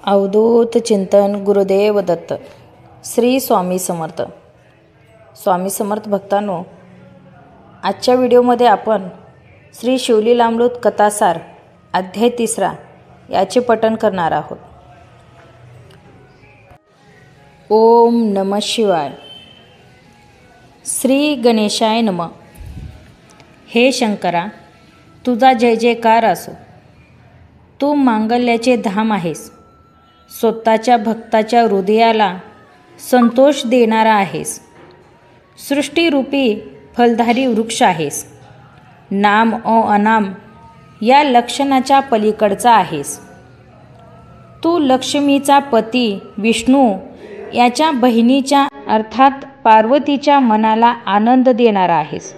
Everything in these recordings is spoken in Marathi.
अवधूत चिंतन गुरुदेव दत्त. श्री स्वामी समर्थ. स्वामी समर्थ भक्तांनो, आजच्या व्हिडिओमध्ये आपण श्री शिवलीलामृत कथासार अध्याय 3 याचे पठण करणार आहोत. ओम नमः शिवाय. श्री गणेशाय नमः. हे शंकरा, तुझा जय जयकार असो. तू मांगल्याचे धाम आहेस. स्वतःच्या भक्ताच्या हृदयाला संतोष देणारा आहेस. सृष्टीरूपी फलधारी वृक्ष आहेस. नाम ओ अनाम या लक्षणाच्या पलीकडचा आहेस. तू लक्ष्मीचा पती विष्णू याच्या बहिणीच्या अर्थात पार्वतीच्या मनाला आनंद देणारा आहेस.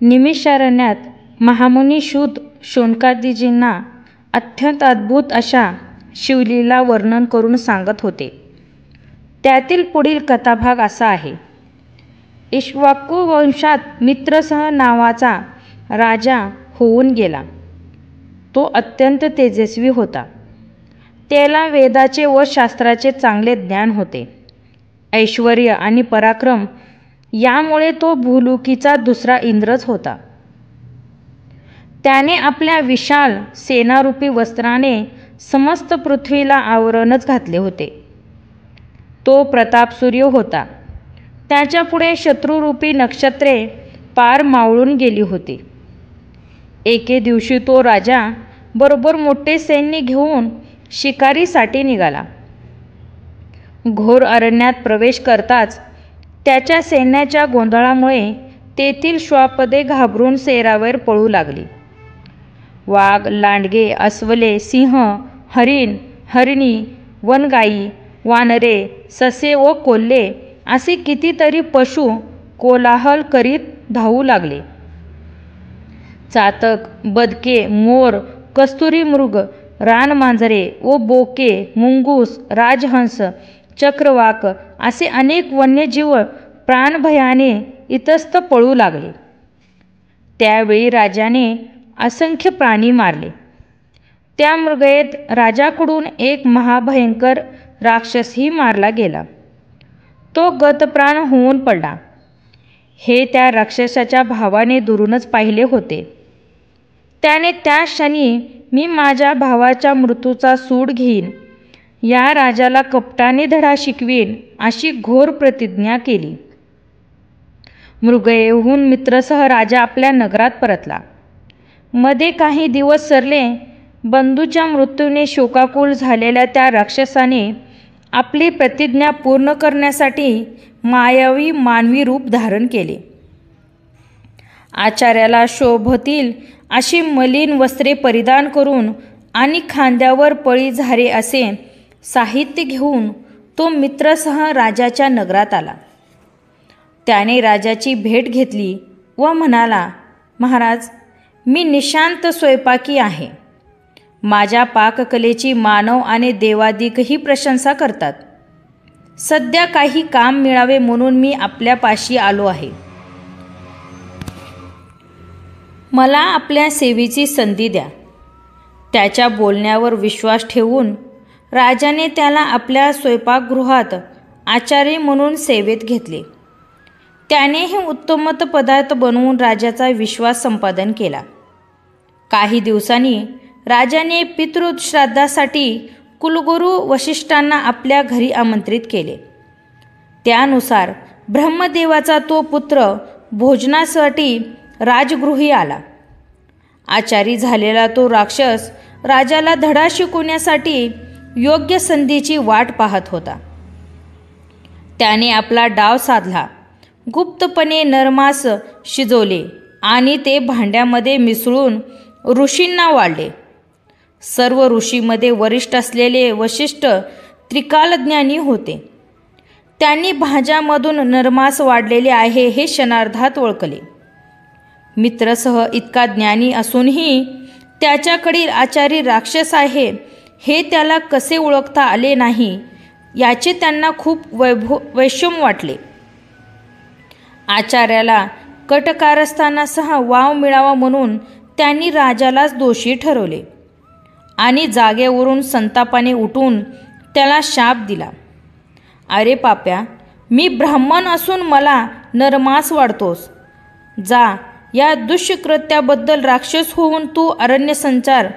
निमिषारण्यात महामुनी शुद्ध शौनकादिजींना अत्यंत अद्भुत अशा शिवलीला वर्णन करून सांगत होते. त्यातील पुढील कथाभाग असा आहे. इक्ष्वाकू वंशात मित्रसह नावाचा राजा होऊन गेला. तो अत्यंत तेजस्वी होता. त्याला वेदाचे व शास्त्राचे चांगले ज्ञान होते. ऐश्वर्य आणि पराक्रम यामुळे तो भूलोकीचा दुसरा इंद्रच होता. त्याने आपल्या विशाल सेनारूपी वस्त्राने समस्त पृथ्वीला आवरणच घातले होते. तो प्रतापसूर्य होता. त्याच्या पुढे शत्रुरूपी नक्षत्रे पार मावळून गेली होती. एके दिवशी तो राजा बरोबर मोठे सैन्य घेऊन शिकारीसाठी निघाला. घोर अरण्यात प्रवेश करताच त्याच्या सैन्याच्या गोंधळामुळे तेथील श्वापदे घाबरून सैरावर पळू लागली. वाघ, लांडगे, अस्वले, सिंह, हरिण, हरिणी, वनगाई, वानरे, ससे व कोल्हे असे कितीतरी पशु कोलाहल करीत धावू लागले. चातक, बदके, मोर, कस्तुरी मृग, रानमांजरे व बोके, मुंगूस, राजहंस, चक्रवाक असे अनेक वन्यजीव प्राणभयाने इतस्त पळू लागले. त्यावेळी राजाने असंख्य प्राणी मारले. त्या मृगयेत राजाकडून एक महाभयंकर राक्षसही मारला गेला. तो गतप्राण होऊन पडला. हे त्या राक्षसाच्या भावाने दुरूनच पाहिले होते. त्याने त्या क्षणी मी माझ्या भावाच्या मृत्यूचा सूड घेईन, या राजाला कपटाने धडा शिकवीन अशी घोर प्रतिज्ञा केली. मृगयेहून मित्रसह राजा आपल्या नगरात परतला. मध्ये काही दिवस सरले. बंधूच्या मृत्यूने शोकाकुल झालेल्या त्या राक्षसाने आपली प्रतिज्ञा पूर्ण करण्यासाठी मायावी मानवी रूप धारण केले. आचार्याला शोभतील अशी मलिन वस्त्रे परिधान करून आणि खांद्यावर पळी झारे असे साहित्य घेऊन तो मित्रासह राजाच्या नगरात आला. त्याने राजाची भेट घेतली व म्हणाला, महाराज, मी निशांत स्वयंपाकी आहे. माझ्या पाककलेची मानव आणि देवादिकही प्रशंसा करतात. सध्या काही काम मिळावे म्हणून मी आपल्यापाशी आलो आहे. मला आपल्या सेवेची संधी द्या. त्याच्या बोलण्यावर विश्वास ठेवून राजाने त्याला आपल्या स्वयंपाकगृहात आचारी म्हणून सेवेत घेतले. त्यानेही उत्तमोत्तम पदार्थ बनवून राजाचा विश्वास संपादन केला. काही दिवसांनी राजाने पितृश्राद्धासाठी कुलगुरू वशिष्ठांना आपल्या घरी आमंत्रित केले. त्यानुसार ब्रह्मदेवाचा तो पुत्र भोजनासाठी राजगृही आला. आचारी झालेला तो राक्षस राजाला धडा शिकवण्यासाठी योग्य संधीची वाट पाहत होता. त्याने आपला डाव साधला. गुप्तपणे नरमास शिजवले आणि ते भांड्यामध्ये मिसळून ऋषींना वाढले. सर्व ऋषीमध्ये वरिष्ठ असलेले वशिष्ठ त्रिकालज्ञानी होते. त्यांनी भाज्यामधून नरमास वाढलेले आहे हे क्षणार्धात ओळखले. मित्रसह इतका ज्ञानी असूनही त्याच्याकडील आचारी राक्षस आहे हे त्याला कसे ओळखता आले नाही याचे त्यांना खूप वैषम्य वाटले. आचार्याला कटकारस्थानासह वाव मिळावा म्हणून त्यांनी राजालाच दोषी ठरवले आणि जागेवरून संतापाने उठून त्याला शाप दिला. अरे पाप्या, मी ब्राह्मण असून मला नरमास वाढतोस. जा, या दुष्कृत्याबद्दल राक्षस होऊन तू अरण्य संचार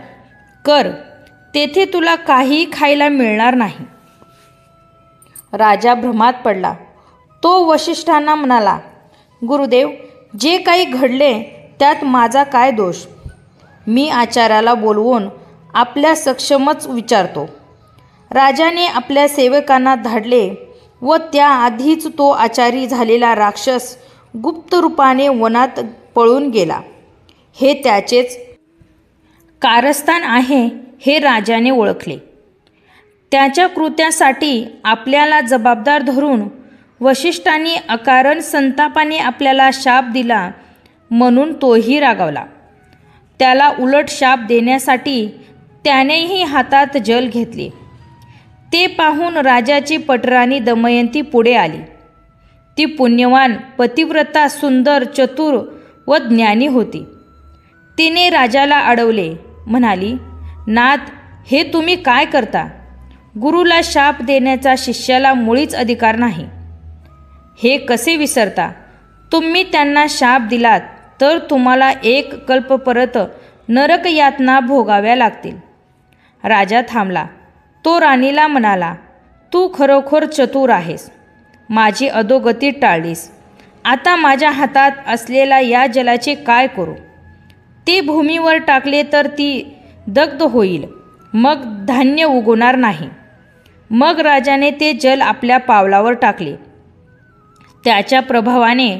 कर. तेथे तुला काही खायला मिळणार नाही. राजा भ्रमात पडला. तो वशिष्ठांना म्हणाला, गुरुदेव, जे काही घडले त्यात माझा काय दोष? मी आचार्याला बोलवून आपल्या सक्षमच विचारतो. राजाने आपल्या सेवकांना धाडले व त्याआधीच तो आचारी झालेला राक्षस गुप्त रूपाने वनात पळून गेला. हे त्याचेच कारस्थान आहे हे राजाने ओळखले. त्याच्या कृत्यासाठी आपल्याला जबाबदार धरून वशिष्ठांनी अकारण संतापाने आपल्याला शाप दिला म्हणून तोही रागावला. त्याला उलट शाप देण्यासाठी त्यानेही हातात जल घेतले. ते पाहून राजाची पटराणी दमयंती पुढे आली. ती पुण्यवान, पतिव्रता, सुंदर, चतुर व ज्ञानी होती. तिने राजाला अडवले. म्हणाली, नाथ, हे तुम्ही काय करता? गुरुला शाप देण्याचा शिष्याला मुळीच अधिकार नाही. हे कसे विसरता? तुम्ही त्यांना शाप दिलात तर तुम्हाला एक कल्प परत नरक यातना भोगाव्या लागतील. राजा थांबला. तो राणीला म्हणाला, तू खरोखर चतुर आहेस. माझी अधोगती टाळलीस. आता माझ्या हातात असलेल्या या जलाचे काय करू? ते भूमीवर टाकले तर ती दग्ध होईल, मग धान्य उगवणार नाही. मग राजाने ते जल आपल्या पावलावर टाकले. त्याच्या प्रभावाने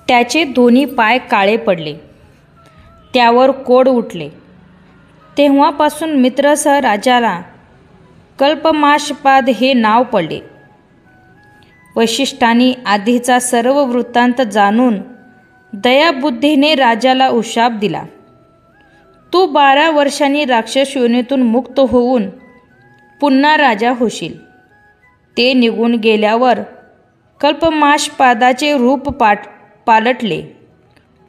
त्याचे दोन्ही पाय काळे पडले. त्यावर कोड उठले. तेव्हापासून मित्रसह राजाला कल्पमाशपाद हे नाव पडले. वशिष्ठांनी आधीचा सर्व वृत्तांत जाणून दयाबुद्धीने राजाला उशाप दिला. तू 12 वर्षांनी राक्षस योनीतून मुक्त होऊन पुन्हा राजा होशील. ते निघून गेल्यावर कल्पमाशपादाचे रूप पालटले.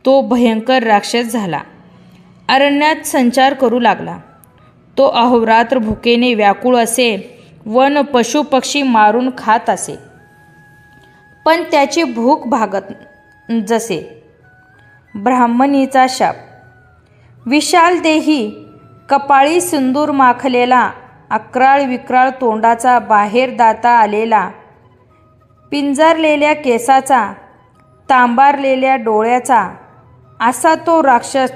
तो भयंकर राक्षस झाला. अरण्यात संचार करू लागला. तो अहोरात्र भुकेने व्याकुळ असे. वन पशुपक्षी मारून खात असे, पण त्याची भूक भागत जसे. ब्राह्मणीचा शाप. विशाल देही, कपाळी सिंदूर माखलेला, अक्राळ विक्राळ तोंडाचा, बाहेर दाता आलेला, पिंजारलेल्या केसाचा, तांबारलेल्या डोळ्याचा असा तो राक्षस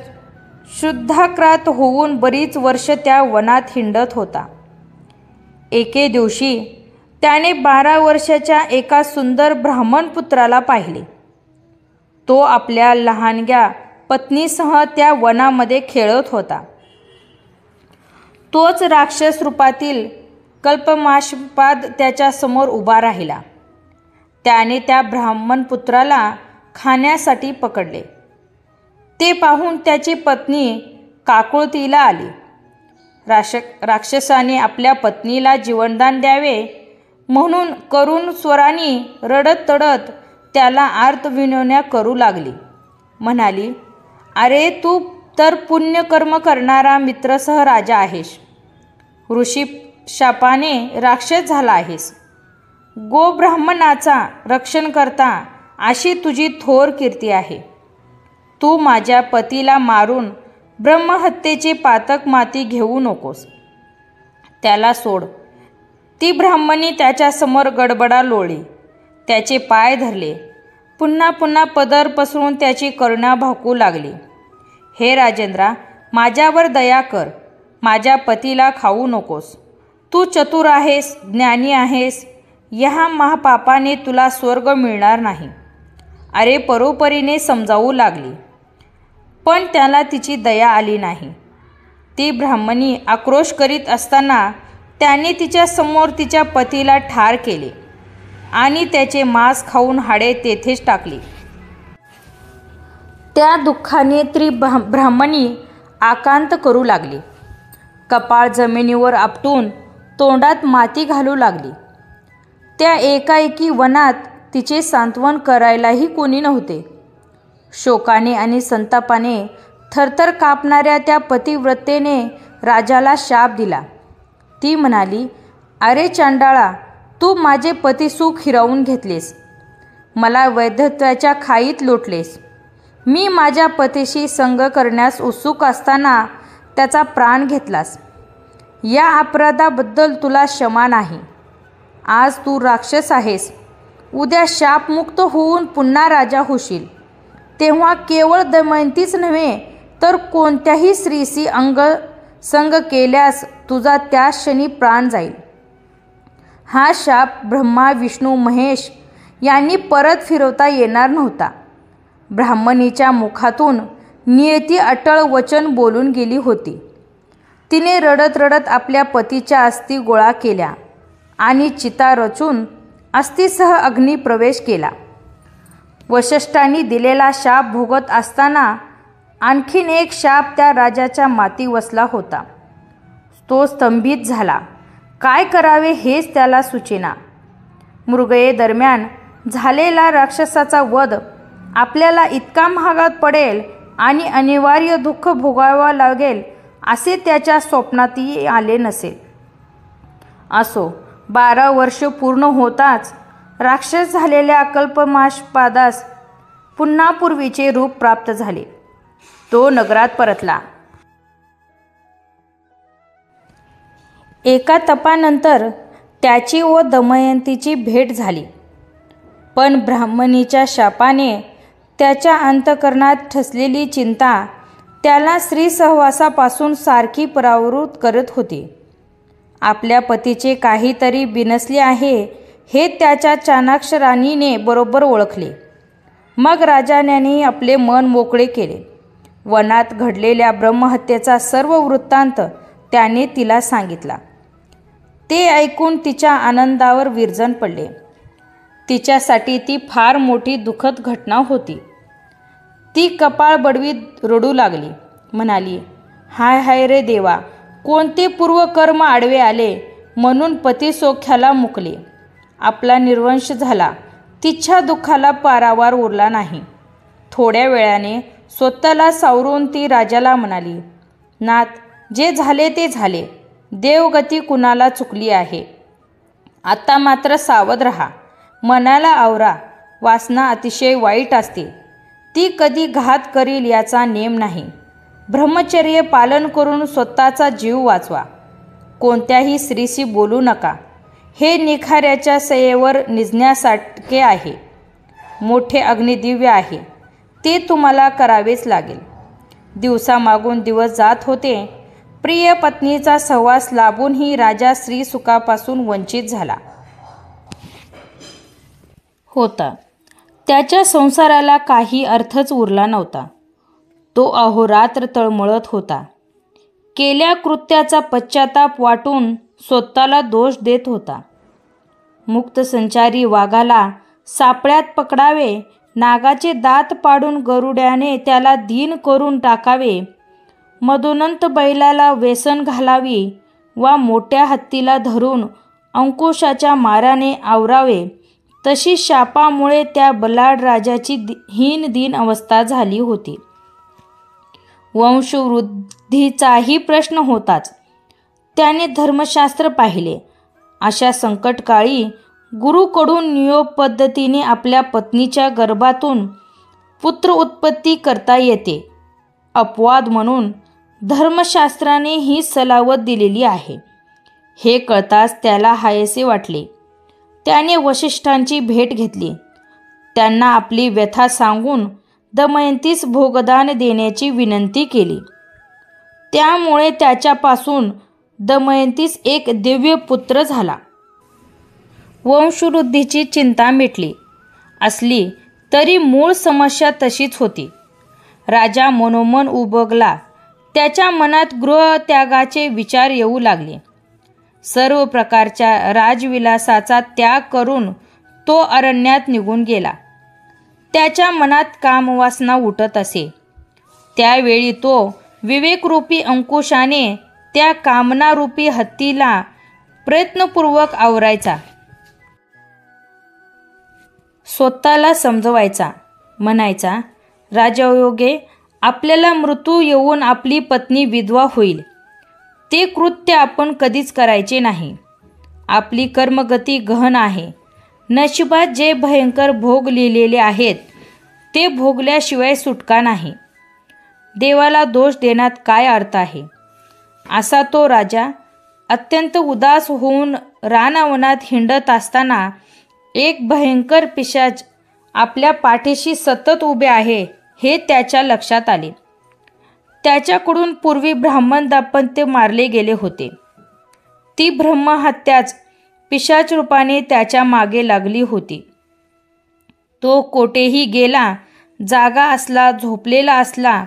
शुद्धाक्रात होऊन बरीच वर्ष त्या वनात हिंडत होता. एके दिवशी त्याने 12 वर्षाच्या एका सुंदर ब्राह्मण पुत्राला पाहिले. तो आपल्या लहानग्या पत्नीसह त्या वनामध्ये खेळत होता. तोच राक्षस रूपातील कल्पमाशपाद त्याच्या समोर उभा राहिला. त्याने त्या ब्राह्मण पुत्राला खाण्यासाठी पकडले. ते पाहून त्याची पत्नी काकुळतीला आली. राक्षसाने आपल्या पत्नीला जीवनदान द्यावे म्हणून करुण स्वराने रडत तडत त्याला आर्तविनवण्या करू लागली. म्हणाली, अरे तू तर पुण्यकर्म करणारा मित्रसह राजा आहेस. ऋषी शापाने राक्षस झाला आहेस. गोब्राह्मणाचा रक्षण करता अशी तुझी थोर कीर्ती आहे. तू माझ्या पतीला मारून ब्रह्महत्येची पातक माती घेऊ नकोस. त्याला सोड. ती ब्राह्मणी त्याच्यासमोर गडबडा लोळली. त्याचे पाय धरले. पुन्हा पुन्हा पदर पसरून त्याची करुणा भाकू लागली. हे राजेंद्रा, माझ्यावर दया कर. माझ्या पतीला खाऊ नकोस. तू चतुर आहेस, ज्ञानी आहेस. ह्या महापापाने तुला स्वर्ग मिळणार नाही. अरे परोपरीने समजावू लागली, पण त्याला तिची दया आली नाही. ती ब्राह्मणी आक्रोश करीत असताना त्याने तिच्या समोर तिच्या पतीला ठार केले आणि त्याचे मांस खाऊन हाडे तेथेच टाकली. त्या दुःखाने ती ब्राह्मणी आकांत करू लागली. कपाळ जमिनीवर आपटून तोंडात माती घालू लागली. त्या एकाएकी वनात तिचे सांत्वन करायलाही कोणी नव्हते. शोकाने आणि संतापाने थरथर कापणाऱ्या त्या पतिव्रतेने राजाला शाप दिला. ती म्हणाली, अरे चांडाळा, तू माझे पतिसुख हिरावून घेतलेस. मला वैधत्वाच्या खाईत लोटलेस. मी माझ्या पतीशी संग करण्यास उत्सुक असताना त्याचा प्राण घेतलास. या अपराधाबद्दल तुला क्षमा नाही. आज तू राक्षस आहेस. उद्या शापमुक्त होऊन पुन्हा राजा होशील. तेव्हा केवळ दमयंतीच नव्हे तर कोणत्याही स्त्रीशी संग केल्यास तुझा त्या क्षणी प्राण जाईल. हा शाप ब्रह्मा, विष्णू, महेश यांनी परत फिरवता येणार नव्हता. ब्राह्मणीच्या मुखातून नियती अटळ वचन बोलून गेली होती. तिने रडत रडत आपल्या पतीच्या अस्थी गोळा केल्या आणि चिता रचून अस्थीसह अग्नी प्रवेश केला. वसिष्ठांनी दिलेला शाप भोगत असताना आणखीन एक शाप त्या राजाच्या माती वसला होता. तो स्तंभित झाला. काय करावे हेच त्याला सुचेना. मृगयेदरम्यान झालेला राक्षसाचा वध आपल्याला इतका महागात पडेल आणि अनिवार्य दुःख भोगावं लागेल असे त्याच्या स्वप्नातही आले नसेल. असो, 12 वर्ष पूर्ण होताच राक्षस झालेल्या कल्पमाशपादास पुन्हा पूर्वीचे रूप प्राप्त झाले. तो नगरात परतला. एका तपानंतर त्याची व दमयंतीची भेट झाली. पण ब्राह्मणीच्या शापाने त्याच्या अंतःकरणात ठसलेली चिंता त्याला स्त्री सहवासापासून सारखी परावृत्त करत होती. आपल्या पतीचे काहीतरी बिनसले आहे हे त्याच्या चाणाक्ष राणीने बरोबर ओळखले. मग राजाने आपले मन मोकळे केले. वनात घडलेल्या ब्रह्महत्येचा सर्व वृत्तांत त्याने तिला सांगितला. ते ऐकून तिच्या आनंदावर विरजण पडले. तिच्यासाठी ती फार मोठी दुःखद घटना होती. ती कपाळ बडवीत रडू लागली. म्हणाली, हाय हाय रे देवा, कोणते पूर्वकर्म आडवे आले म्हणून पतिसौख्याला मुकले. आपला निर्वंश झाला. तिच्या दुःखाला पारावार उरला नाही. थोड्या वेळाने स्वतःला सावरून ती राजाला म्हणाली, नाथ, जे झाले ते झाले. देवगती कुणाला चुकली आहे. आता मात्र सावध रहा. मनाला आवरा. वासना अतिशय वाईट असते. ती कधी घात करील याचा नेम नाही. ब्रह्मचर्य पालन करून स्वतःचा जीव वाचवा. कोणत्याही स्त्रीशी बोलू नका. हे निखाऱ्याच्या सयेवर निजण्यासारखे आहे. मोठे अग्निदिव्य आहे. ते तुम्हाला करावेच लागेल. दिवसामागून दिवस जात होते. प्रिय पत्नीचा सहवास लाभूनही राजा स्त्री सुखापासून वंचित झाला. होता. त्याच्या संसाराला काही अर्थच उरला नव्हता. तो अहोरात्र तळमळत होता. केल्या कृत्याचा पश्चाताप वाटून स्वतःला दोष देत होता. मुक्तसंचारी वाघाला सापळ्यात पकडावे, नागाचे दात पाडून गरुड्याने त्याला दीन करून टाकावे, मदोन्नत बैलाला वेसन घालावी वा मोठ्या हत्तीला धरून अंकुशाच्या माराने आवरावे, तशी शापामुळे त्या बलाढ्य राजाची हीन अवस्था झाली होती. वंशवृद्धीचाही प्रश्न होताच. त्याने धर्मशास्त्र पाहिले. अशा संकटकाळी गुरुकडून नियोपद्धतीने आपल्या पत्नीच्या गर्भातून पुत्र उत्पत्ती करता येते. अपवाद म्हणून धर्मशास्त्राने ही सलावत दिलेली आहे. हे कळताच त्याला हायसे वाटले. त्याने वसिष्ठांची भेट घेतली. त्यांना आपली व्यथा सांगून दमयंतीस भोगदान देण्याची विनंती केली. त्यामुळे त्याच्यापासून दमयंतीस एक दिव्य पुत्र झाला. वंशवृद्धीची चिंता मिटली असली तरी मूळ समस्या तशीच होती. राजा मनोमन उबगला. त्याच्या मनात गृहत्यागाचे विचार येऊ लागले. सर्व प्रकारच्या राजविलासाचा त्याग करून तो अरण्यात निघून गेला. त्याच्या मनात कामवासना उठत असे. त्यावेळी तो विवेकरूपी अंकुशाने त्या कामनारूपी हत्तीला प्रयत्नपूर्वक आवरायचा. स्वतःला समजवायचा. म्हणायचा, राजयोगे आपल्याला मृत्यू येऊन आपली पत्नी विधवा होईल. ते कृत्य आपण कधीच करायचे नाही. आपली कर्मगती गहन आहे. नशिबात जे भयंकर भोग लिहिलेले आहेत ते भोगल्याशिवाय सुटका नाही. देवाला दोष देण्यात काय अर्थ आहे. असा तो राजा अत्यंत उदास होऊन रानावनात हिंडत असताना एक भयंकर पिशाच आपल्या पाठीशी सतत उभे आहे हे त्याच्या लक्षात आले. त्याच्याकडून पूर्वी ब्राह्मण दाम्पत्य मारले गेले होते. ती ब्रह्महत्याच पिशाच रूपाने त्याच्या मागे लागली होती. तो कोठेही गेला, जागा असला, झोपलेला असला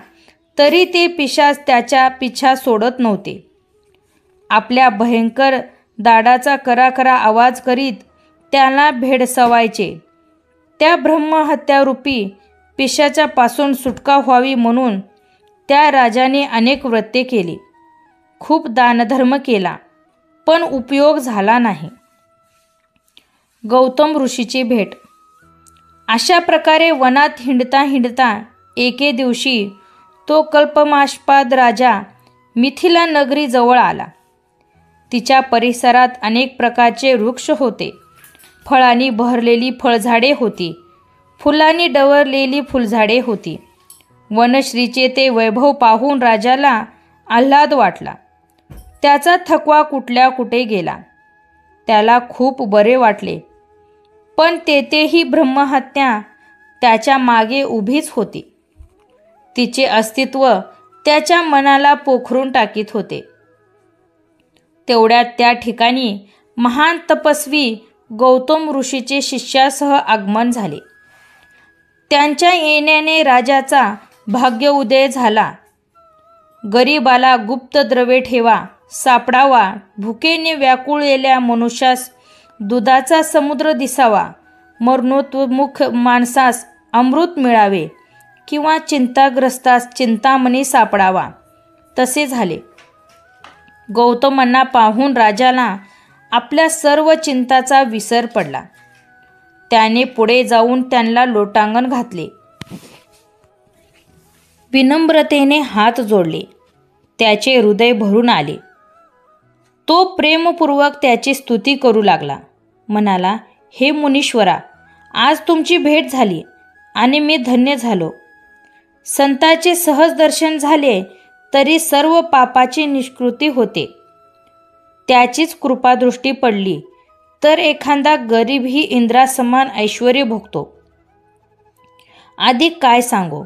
तरी ते पिशाच त्याच्या पिछा सोडत नव्हते. आपल्या भयंकर दाडाचा कराकरा आवाज करीत त्याला भेडसवायचे. त्या ब्रह्महत्यारूपी पिशाच्यापासून सुटका व्हावी म्हणून त्या राजाने अनेक व्रते केली. खूप दानधर्म केला, पण उपयोग झाला नाही. गौतम ऋषीची भेट. अशा प्रकारे वनात हिंडता हिंडता एके दिवशी तो कल्पमाश्पाद राजा मिथिला नगरी जवळ आला. तिच्या परिसरात अनेक प्रकारचे वृक्ष होते. फळांनी बहरलेली फळझाडे होती. फुलांनी डवरलेली फुलझाडे होती. वनश्रीचे ते वैभव पाहून राजाला आल्हाद वाटला. त्याचा थकवा कुठल्या कुठे गेला. त्याला खूप बरे वाटले. पण तेथेही ब्रह्महत्या त्याच्या मागे उभीच होती. तिचे अस्तित्व त्याच्या मनाला पोखरून टाकीत होते. तेवढ्यात त्या ठिकाणी महान तपस्वी गौतम ऋषीचे शिष्यासह आगमन झाले. त्यांच्या येण्याने राजाचा भाग्योदय झाला. गरीबाला गुप्त द्रव्ये ठेवा सापडावा, भुकेने व्याकुळलेल्या मनुष्यास दुधाचा समुद्र दिसावा, मरणोन्मुख माणसास अमृत मिळावे किंवा चिंताग्रस्तास चिंतामणी सापडावा, तसे झाले. गौतमांना पाहून राजाला आपल्या सर्व चिंताचा विसर पडला. त्याने पुढे जाऊन त्यांना लोटांगण घातले. विनम्रतेने हात जोडले. त्याचे हृदय भरून आले. तो प्रेमपूर्वक त्याची स्तुती करू लागला. म्हणाला, हे मुनीश्वरा, आज तुमची भेट झाली आणि मी धन्य झालो. संताचे सहज दर्शन झाले तरी सर्व पापाची निष्कृती होते. त्याचीच कृपादृष्टी पडली तर एखादा गरीबही इंद्रासमान ऐश्वर्य भोगतो. अधिक काय सांगू.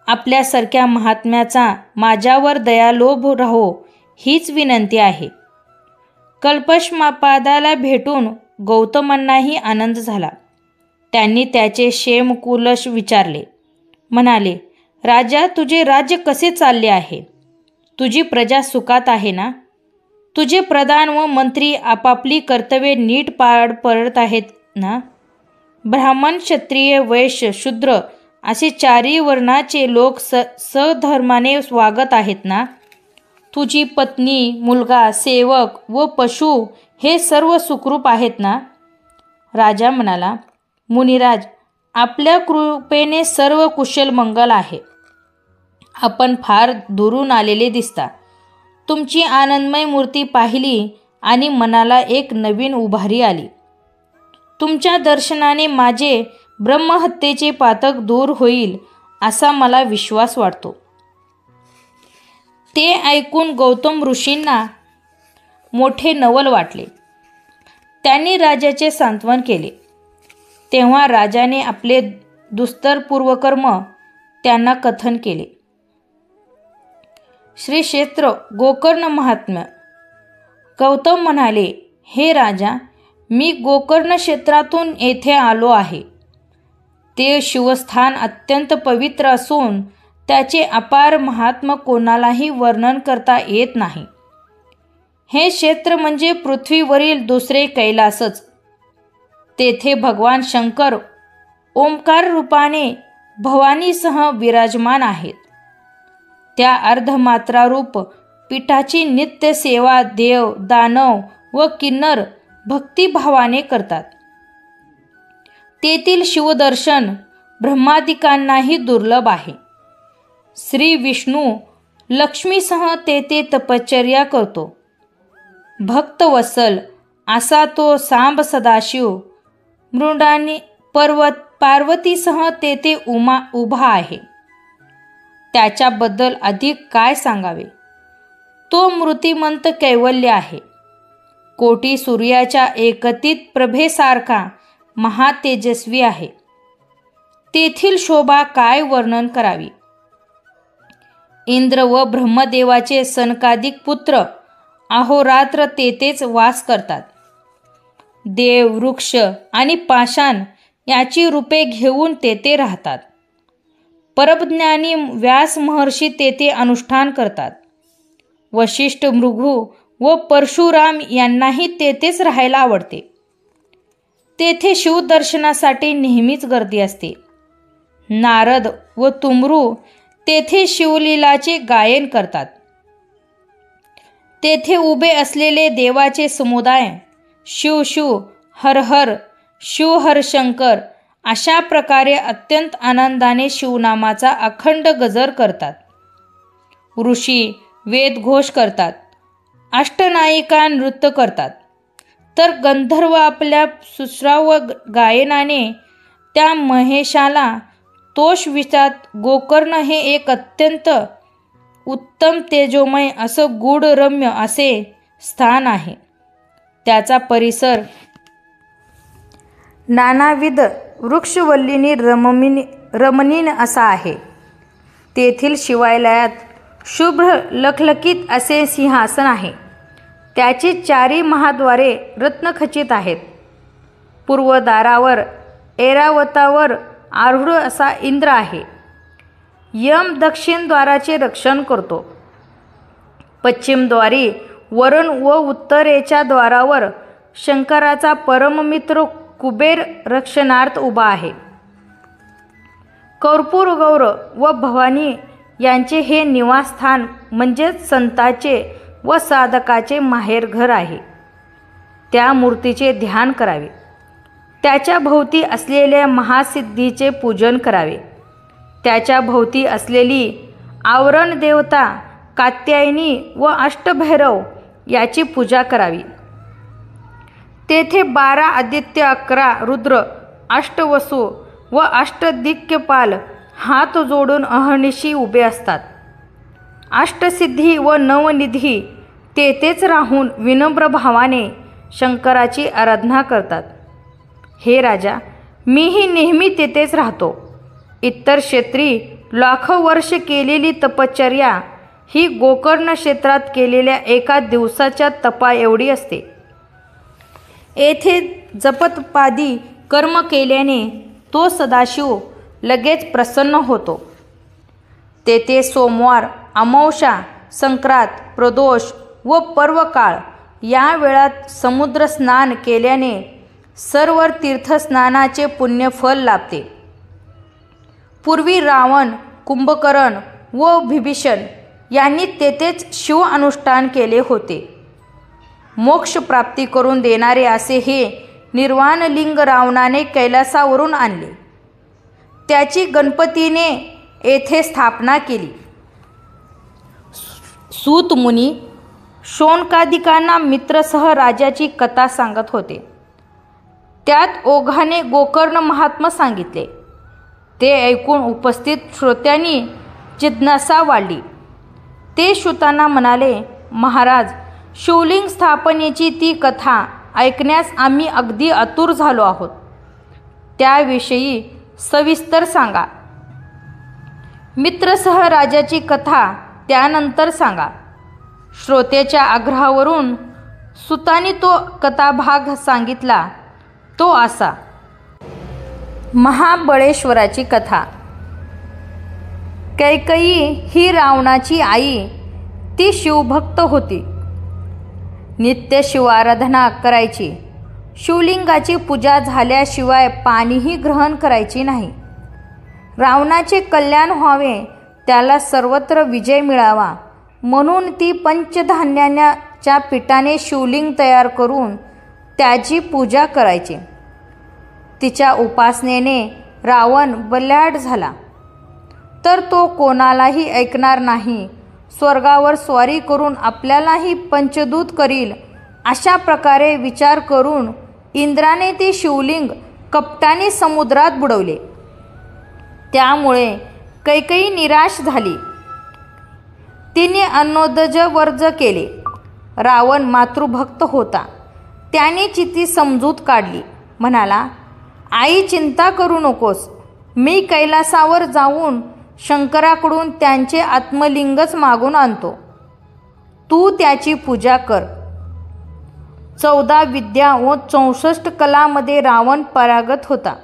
आपल्यासारख्या महात्म्याचा माझ्यावर दयालोभ राहो हीच विनंती आहे. कल्पश्मापादाला भेटून गौतमांनाही आनंद झाला. त्यांनी त्याचे क्षेमकुशल विचारले. म्हणाले, राजा, तुझे राज्य कसे चालले आहे? तुझी प्रजा सुखात आहे ना? तुझे प्रधान व मंत्री आपापली कर्तव्ये नीट पार पडत आहेत ना? ब्राह्मण, क्षत्रिय, वैश्य, शूद्र असे चारही वर्णाचे लोक सधर्माने वागत आहेत ना? तुझी पत्नी, मुलगा, सेवक व पशु हे सर्व सुखरूप आहेत ना? राजा म्हणाला, मुनिराज, आपल्या कृपेने सर्व कुशल मंगल आहे. आपण फार दुरून आलेले दिसता. तुमची आनंदमय मूर्ती पाहिली आणि मनाला एक नवीन उभारी आली. तुमच्या दर्शनाने माझे ब्रह्महत्येचे पातक दूर होईल असा मला विश्वास वाटतो. ते ऐकून गौतम ऋषींना मोठे नवल वाटले. त्यांनी राजाचे सांत्वन केले. तेव्हा राजाने आपले दुस्तर पूर्वकर्म त्यांना कथन केले. श्री क्षेत्र गोकर्ण महात्म्य. गौतम म्हणाले, हे राजा, मी गोकर्ण क्षेत्रातून येथे आलो आहे. ते शिवस्थान अत्यंत पवित्र असून त्याचे अपार महात्म्य कोणालाही वर्णन करता येत नाही. हे क्षेत्र म्हणजे पृथ्वीवरील दुसरे कैलासच. तेथे भगवान शंकर ओंकार रूपाने भवानीसह विराजमान आहेत. त्या अर्धमात्रारूप पीठाची नित्य सेवा देव, दानव व किन्नर भक्तिभावाने करतात. तेथील शिवदर्शन ब्रह्मादिकांनाही दुर्लभ आहे. श्री विष्णू लक्ष्मीसह तेथे तपश्चर्या करतो. भक्तवत्सल असा तो सांब सदाशिव मृडानी पार्वतीसह तेथे उभा आहे. त्याच्याबद्दल अधिक काय सांगावे? तो मूर्तिमंत कैवल्य आहे. कोटी सूर्याच्या एकतीत प्रभेसारखा महातेजस्वी आहे. तेथील शोभा काय वर्णन करावी? इंद्र व ब्रह्मदेवाचे सनकादिक पुत्र अहोरात्र तेथेच वास करतात. देव, वृक्ष आणि पाषाण याची रूपे घेऊन तेथे राहतात. परमज्ञानी व्यास महर्षी तेथे अनुष्ठान करतात. वशिष्ठ, भृगु व परशुराम यांनाही तेथेच राहायला आवडते. तेथे शिवदर्शनासाठी नेहमीच गर्दी असते. नारद व तुमरू तेथे शिवलीलाचे गायन करतात. तेथे उभे असलेले देवाचे समुदाय शिव शिव हर हर शिव हर शंकर अशा प्रकारे अत्यंत आनंदाने शिवनामाचा अखंड गजर करतात. ऋषी वेदघोष करतात. अष्टनायिका नृत्य करतात. तर गंधर्व आपल्या सुश्राव्य गायनाने त्या महेशाला तोषवितात. गोकर्ण हे एक अत्यंत उत्तम तेजोमय असं गूढरम्य असे स्थान आहे. त्याचा परिसर नानाविध वृक्षवल्लींनी रमणीय असा आहे. तेथील शिवालयात शुभ्र लखलखीत असे सिंहासन आहे. त्याची चारी महाद्वारे रत्नखचित आहेत. पूर्वद्वारावर ऐरावतावर आरूढ असा इंद्र आहे. यम दक्षिण द्वाराचे रक्षण करतो. पश्चिमद्वारी वरुण व उत्तरेच्या द्वारावर शंकराचा परममित्र कुबेर रक्षणार्थ उभा आहे. कर्पूर गौर व भवानी यांचे हे निवासस्थान म्हणजेच संताचे व साधकाचे माहेरघर आहे. त्या मूर्तीचे ध्यान करावे. त्याच्या भोवती असलेल्या महासिद्धीचे पूजन करावे. त्याच्या भोवती असलेली आवरण देवता कात्यायनी व अष्टभैरव याची पूजा करावी. तेथे 12 आदित्य, 11 रुद्र, अष्टवसु व अष्टदिक्पाल हात जोडून अहर्निशी उभे असतात. अष्टसिद्धी व नवनिधी तेथेच राहून विनम्र भावाने शंकराची आराधना करतात. हे राजा, मीही नेहमी तेथेच राहतो. इतर क्षेत्री लाखो वर्ष केलेली तपश्चर्या ही गोकर्ण क्षेत्रात केलेल्या एका दिवसाच्या तपा एवढी असते. येथे जपतपादी कर्म केल्याने तो सदाशिव लगेच प्रसन्न होतो. तेथे सोमवार, अमावस्या, संक्रांत, प्रदोष व पर्वकाळ या वेळात समुद्र स्नान केल्याने सर्व तीर्थस्नानाचे पुण्यफल लाभते. पूर्वी रावण, कुंभकर्ण व विभीषण यांनी तेथेच शिव अनुष्ठान केले होते. मोक्ष प्राप्ती करून देणारे असे हे निर्वाणलिंग रावणाने कैलासावरून आणले. त्याची गणपतीने येथे स्थापना केली. सूत मुनी शौनकादिकांना मित्रसह राजाची कथा सांगत होते. त्यात ओघाने गोकर्ण महात्म्य सांगितले. ते ऐकून उपस्थित श्रोत्यांनी जिज्ञासा वाढली. ते श्रुतांना म्हणाले, महाराज, शिवलिंग स्थापनेची ती कथा ऐकण्यास आम्ही अगदी आतुर झालो आहोत. त्याविषयी सविस्तर सांगा. मित्रसह राजाची कथा त्यानंतर सांगा. श्रोत्याच्या आग्रहावरून सुतांनी तो कथाभाग सांगितला. तो असा. महाबळेश्वराची कथा. कैकेयी ही रावणाची आई. ती शिवभक्त होती. नित्य शिवाराधना करायची. शिवलिंगाची पूजा झाल्याशिवाय पाणीही ग्रहण करायची नाही. रावणाचे कल्याण व्हावे, त्याला सर्वत्र विजय मिळावा म्हणून ती पंचधान्याच्या पिठाने शिवलिंग तयार करून त्याची पूजा करायची. तिच्या उपासनेने रावण बलिहाड झाला. तर तो कोणालाही ऐकणार नाही. स्वर्गावर स्वारी करून आपल्यालाही पंचदूत करील अशा प्रकारे विचार करून इंद्राने ते शिवलिंग कपटाने समुद्रात बुडवले. त्यामुळे कैकेयी निराश झाली. तिने अन्नोदज वर्ज केले. रावण मातृभक्त होता. त्याने तिची समजूत काढली. म्हणाला, आई, चिंता करू नकोस. मी कैलासावर जाऊन शंकराकडून त्यांचे आत्मलिंगच मागून आणतो. तू त्याची पूजा कर. 14 विद्या व 64 कलामध्ये रावण परागत होता.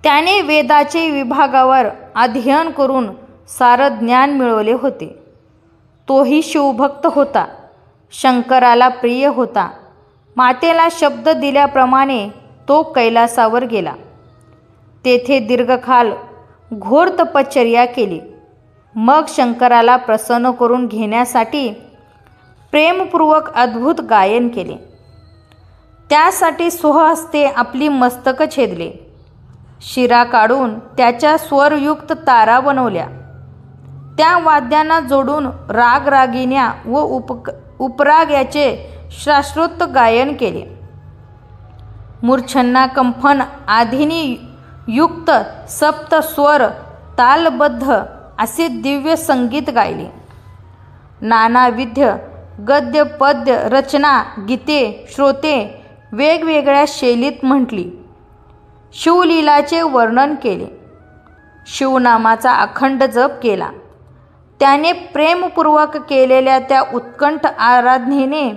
त्याने वेदाचे विभागावर अध्ययन करून सारं ज्ञान मिळवले होते. तोही शिवभक्त होता. शंकराला प्रिय होता. मातेला शब्द दिल्याप्रमाणे तो कैलासावर गेला. तेथे दीर्घकाल घोर तपश्चर्या केली. मग शंकराला प्रसन्न करून घेण्यासाठी प्रेमपूर्वक अद्भुत गायन केले. त्यासाठी स्वहस्ते आपली मस्तक छेदले. शिरा काढून त्याच्या स्वरयुक्त तारा बनवल्या. त्या वाद्यांना जोडून रागरागिण्या व उपराग याचे शास्त्रोक्त गायन केले. मूर्छना, कंपन आदींनी युक्त सप्त स्वर तालबद्ध असे दिव्य संगीत गायले. नानाविध गद्य पद्य रचना गीते श्रोते वेगवेगळ्या शैलीत म्हटली. शिवलीलाचे वर्णन केले. शिवनामाचा अखंड जप केला. त्याने प्रेमपूर्वक केलेल्या त्या उत्कंठ आराधनेने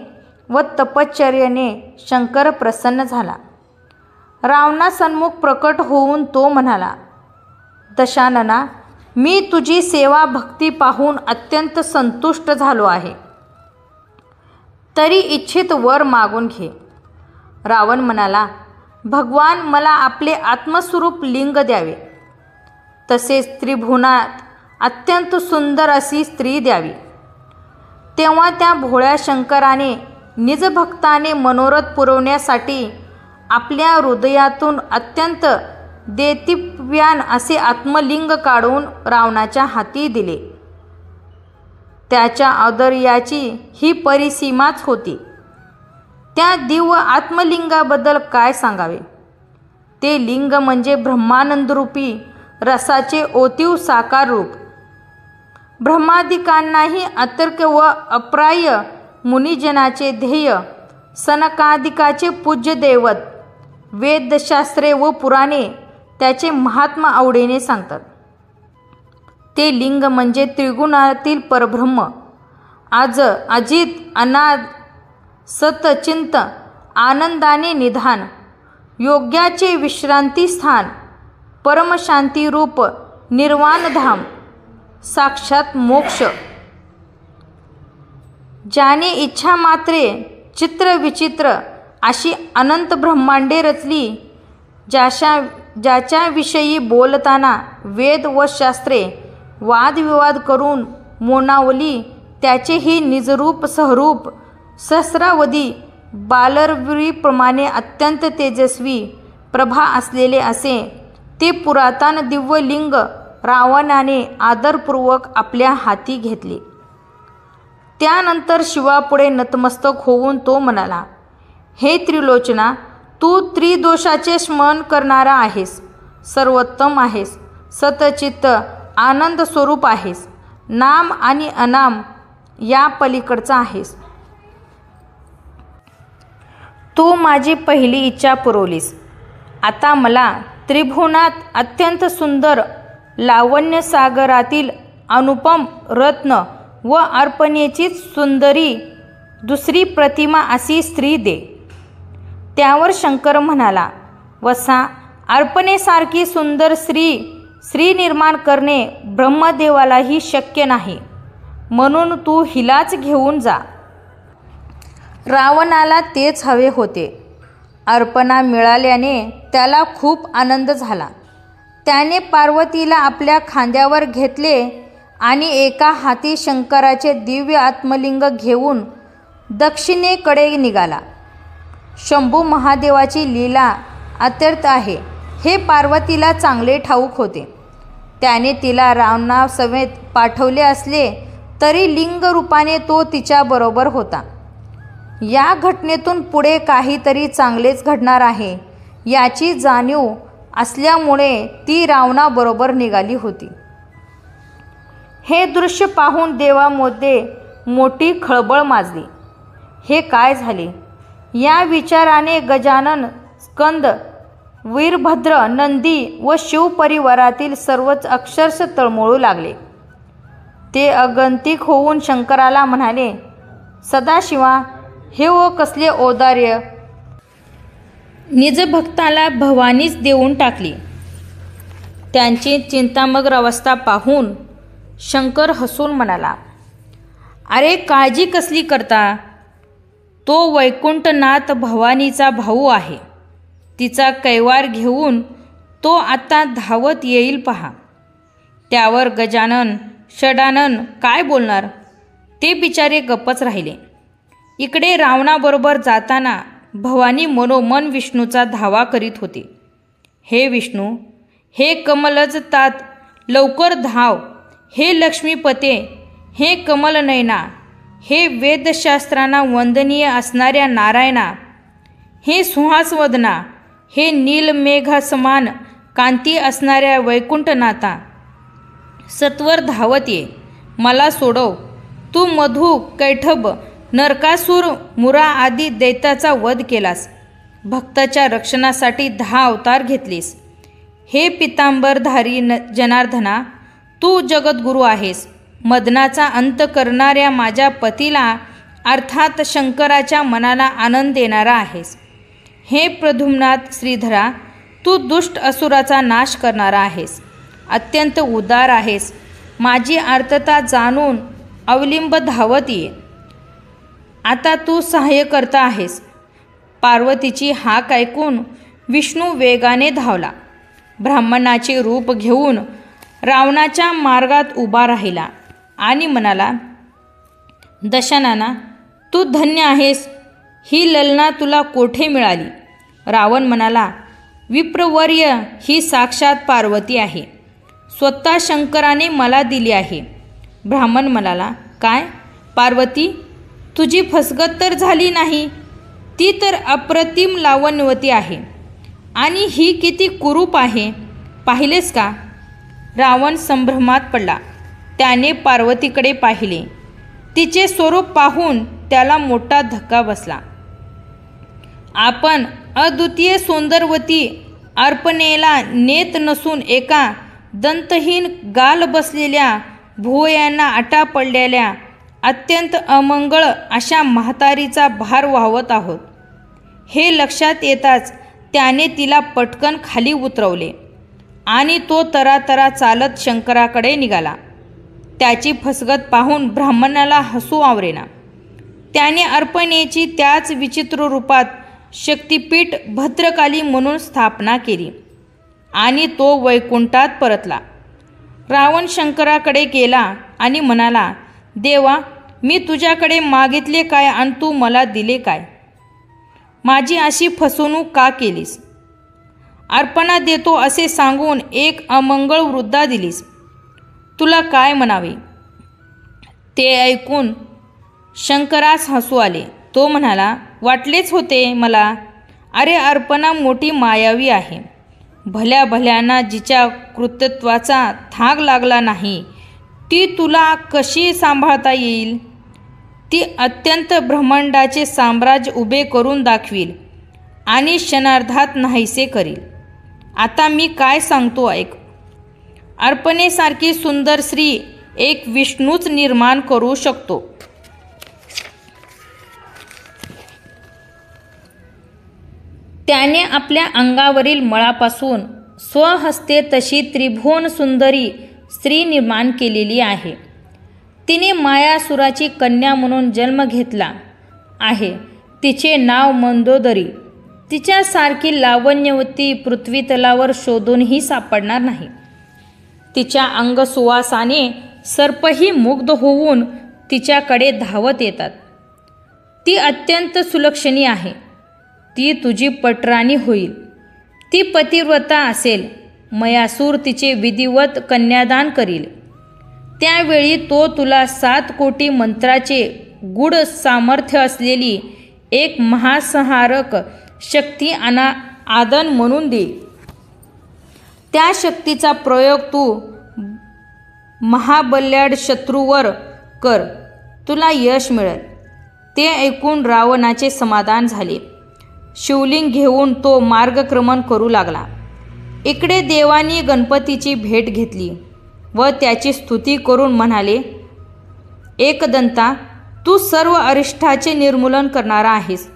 व तपश्चर्येने शंकर प्रसन्न झाला. रावणासन्मुख प्रकट होऊन तो म्हणाला, दशानना, मी तुझी सेवा भक्ती पाहून अत्यंत संतुष्ट झालो आहे. तरी इच्छित वर मागून घे. रावण म्हणाला, भगवान, मला आपले आत्मस्वरूप लिंग द्यावे. तसेच त्रिभुवनात अत्यंत सुंदर अशी स्त्री द्यावी. तेव्हा त्या भोळ्या शंकराने निजभक्ताने मनोरथ पुरवण्यासाठी आपल्या हृदयातून अत्यंत देदीप्यमान असे आत्मलिंग काढून रावणाच्या हाती दिले. त्याच्या औदार्याची ही परिसीमाच होती. त्या दिव्य आत्मलिंगाबद्दल काय सांगावे. ते लिंग म्हणजे ब्रह्मानंदरूपी रसाचे ओतीव साकार रूप. ब्रह्मादिकांनाही अतर्क व अप्राय मुनिजनाचे ध्येय, सनकादिकाचे पूज्य दैवत. वेदशास्त्रे व पुराणे त्याचे महात्मा आवडीने सांगतात. ते लिंग म्हणजे त्रिगुणातील परब्रह्म. आज अजित अनाद सत चिंत आनंदाने निधान. योग्याचे विश्रांतीस्थान, परमशांतीरूप निर्वाणधाम, साक्षात मोक्ष. ज्याने इच्छा मात्रे चित्रविचित्र अशी अनंत ब्रह्मांडे रचली, ज्याच्याविषयी बोलताना वेद व शास्त्रे वादविवाद करून मोनावली, त्याचेही निजरूप सहरूप सहस्रावधी बालरवीप्रमाणे अत्यंत तेजस्वी प्रभा असलेले असे ते पुरातन दिव्य लिंग रावणाने आदरपूर्वक आपल्या हाती घेतले. त्यानंतर शिवापुढे नतमस्तक होऊन तो म्हणाला, हे त्रिलोचना, तू त्रिदोषाचे स्मरण करणारा आहेस, सर्वोत्तम आहेस, सतचित्त आनंद स्वरूप आहेस, नाम आणि अनाम या पलीकडचा आहेस. तू माझी पहिली इच्छा पुरवलीस. आता मला त्रिभुवनात अत्यंत सुंदर लावण्यसागरातील अनुपम रत्न व अर्पणेचीच सुंदरी दुसरी प्रतिमा अशी स्त्री दे. त्यावर शंकर म्हणाला, वत्सा, अर्पणेसारखी सुंदर स्त्री निर्माण करणे ब्रह्मदेवालाही शक्य नाही, म्हणून तू हिलाच घेऊन जा. रावणाला तेच हवे होते. अर्पणा मिळाल्याने त्याला खूप आनंद झाला. त्याने पार्वतीला आपल्या खांद्यावर घेतले आणि एका हाती शंकराचे दिव्य आत्मलिंग घेऊन दक्षिणेकडे निघाला. शंभू महादेवाची लीला अत्यर्थ आहे हे पार्वतीला चांगले ठाऊक होते. त्याने तिला रावणासमेत पाठवले असले तरी लिंग रूपाने तो तिच्याबरोबर होता. या घटनेतून पुढे काहीतरी चांगलेच घडणार आहे याची जाणीव असल्यामुळे ती रावणाबरोबर निघाली होती. हे दृश्य पाहून देवामध्ये मोठी खळबळ माजली. हे काय झाले या विचाराने गजानन, स्कंद, वीरभद्र, नंदी व शिवपरिवारातील सर्वच अक्षरशः तळमळू लागले. ते आगंतिक होऊन शंकराला म्हणाले, सदाशिवा, हे ओ कसले औदार्य! निजभक्ताला भवानीच देऊन टाकली. त्यांची चिंतामग्न अवस्था पाहून शंकर हसून म्हणाला, अरे काळजी कसली करता? तो वैकुंठनाथ भवानीचा भाऊ आहे. तिचा कैवार घेऊन तो आता धावत येईल पहा. त्यावर गजानन, षडानन काय बोलणार? ते बिचारे गप्पच राहिले. इकडे रावणाबरोबर जाताना भवानी मनोमन विष्णूचा धावा करीत होती. हे विष्णू, हे कमलज तात, लवकर धाव. हे लक्ष्मीपते, हे कमलनयना, हे वेदशास्त्रांना वंदनीय असणाऱ्या नारायणा, हे सुहासवदना, हे नीलमेघासमान कांती असणाऱ्या वैकुंठनाथा, सत्वर धावत ये. मला सोडव. तू मधु, कैटभ, नरकासूर, मुरा आदी दैत्याचा वध केलास. भक्ताच्या रक्षणासाठी 10 अवतार घेतलीस. हे पितांबरधारी जनार्दना, तू जगद्गुरू आहेस. मदनाचा अंत करणाऱ्या माझ्या पतीला अर्थात शंकराच्या मनाला आनंद देणारा आहेस. हे प्रद्युम्नाथ श्रीधरा, तू दुष्ट असुराचा नाश करणारा आहेस. अत्यंत उदार आहेस. माझी आर्तता जाणून अवलिंब धावत ये. आता तू सहाय्य करता आहेस. पार्वतीची हाक ऐकून विष्णू वेगाने धावला. ब्राह्मणाचे रूप घेऊन रावणाच्या मार्गात उभा राहिला आणि म्हणाला, दशानना, तू धन्य आहेस. ही ललना तुला कोठे मिळाली? रावण म्हणाला, विप्रवर्य, ही साक्षात पार्वती आहे. स्वतः शंकराने मला दिली आहे. ब्राह्मण म्हणाला, काय पार्वती? तुझी फसगत तर झाली नाही? ती तर अप्रतिम लावण्यवती आहे आणि ही किती कुरूप आहे, पाहिलेस का? रावण संभ्रमात पडला. त्याने पार्वतीकडे पाहिले. तिचे स्वरूप पाहून त्याला मोठा धक्का बसला. आपण अद्वितीय सौंदर्यवती अर्पणेला नेत नसून एका दंतहीन गाल बसलेल्या भुवयांना आटा पडलेल्या अत्यंत अमंगळ अशा म्हातारीचा भार वाहवत आहोत. हे लक्षात येताच त्याने तिला पटकन खाली उतरवले आणि तो तरातरा चालत शंकराकडे निघाला. त्याची फसगत पाहून ब्राह्मणाला हसू आवरेना. त्याने अर्पणेची त्याच विचित्र रूपात शक्तिपीठ भद्रकाली म्हणून स्थापना केली आणि तो वैकुंठात परतला. रावण शंकराकडे गेला आणि म्हणाला, देवा, मी तुझ्याकडे मागितले काय आणि तू मला दिले काय? माझी अशी फसवणूक का केलीस? अर्पणा देतो असे सांगून एक अमंगळ वृद्धा दिलीस. तुला काय म्हणावे? ते ऐकून शंकरास हसू आले. तो म्हणाला, वाटलेच होते मला. अरे, अर्पणा मोठी मायावी आहे. भल्या भल्यांना जिच्या कृत्यत्वाचा थाग लागला नाही ती तुला कशी सांभाळता येईल? ती अत्यंत ब्रह्मांडाचे साम्राज्य उभे करून दाखवील आणि क्षणार्धात नाहीसे करील. आता मी काय सांगतो ऐक. अर्पणेसारखी सुंदर स्त्री एक विष्णूच निर्माण करू शकतो. त्याने आपल्या अंगावरील मळापासून स्वहस्ते तशी त्रिभुवन सुंदरी स्त्री निर्माण केलेली आहे. तिने मायासुराची कन्या म्हणून जन्म घेतला आहे. तिचे नाव मंदोदरी. तिच्यासारखी लावण्यवती पृथ्वीतलावर शोधूनही सापडणार नाही. तिच्या अंगसुवासाने सर्पही मुग्ध होऊन तिच्याकडे धावत येतात. ती अत्यंत सुलक्षणी आहे. ती तुझी पटराणी होईल. ती पतिव्रता असेल. मयासूर तिचे विधिवत कन्यादान करील. त्यावेळी तो तुला 7 कोटी मंत्राचे गूढ सामर्थ्य असलेली एक महासंहारक शक्ती आदन म्हणून देईल. त्या शक्तीचा प्रयोग तू महाबल्याढ शत्रूवर कर. तुला यश मिळेल. ते ऐकून रावणाचे समाधान झाले. शिवलिंग घेऊन तो मार्गक्रमण करू लागला. इकडे देवानी गणपतीची भेट घेतली व त्याची स्तुती करून म्हणाले, एकदंता, तू सर्व अरिष्टाचे निर्मूलन करणारा आहेस.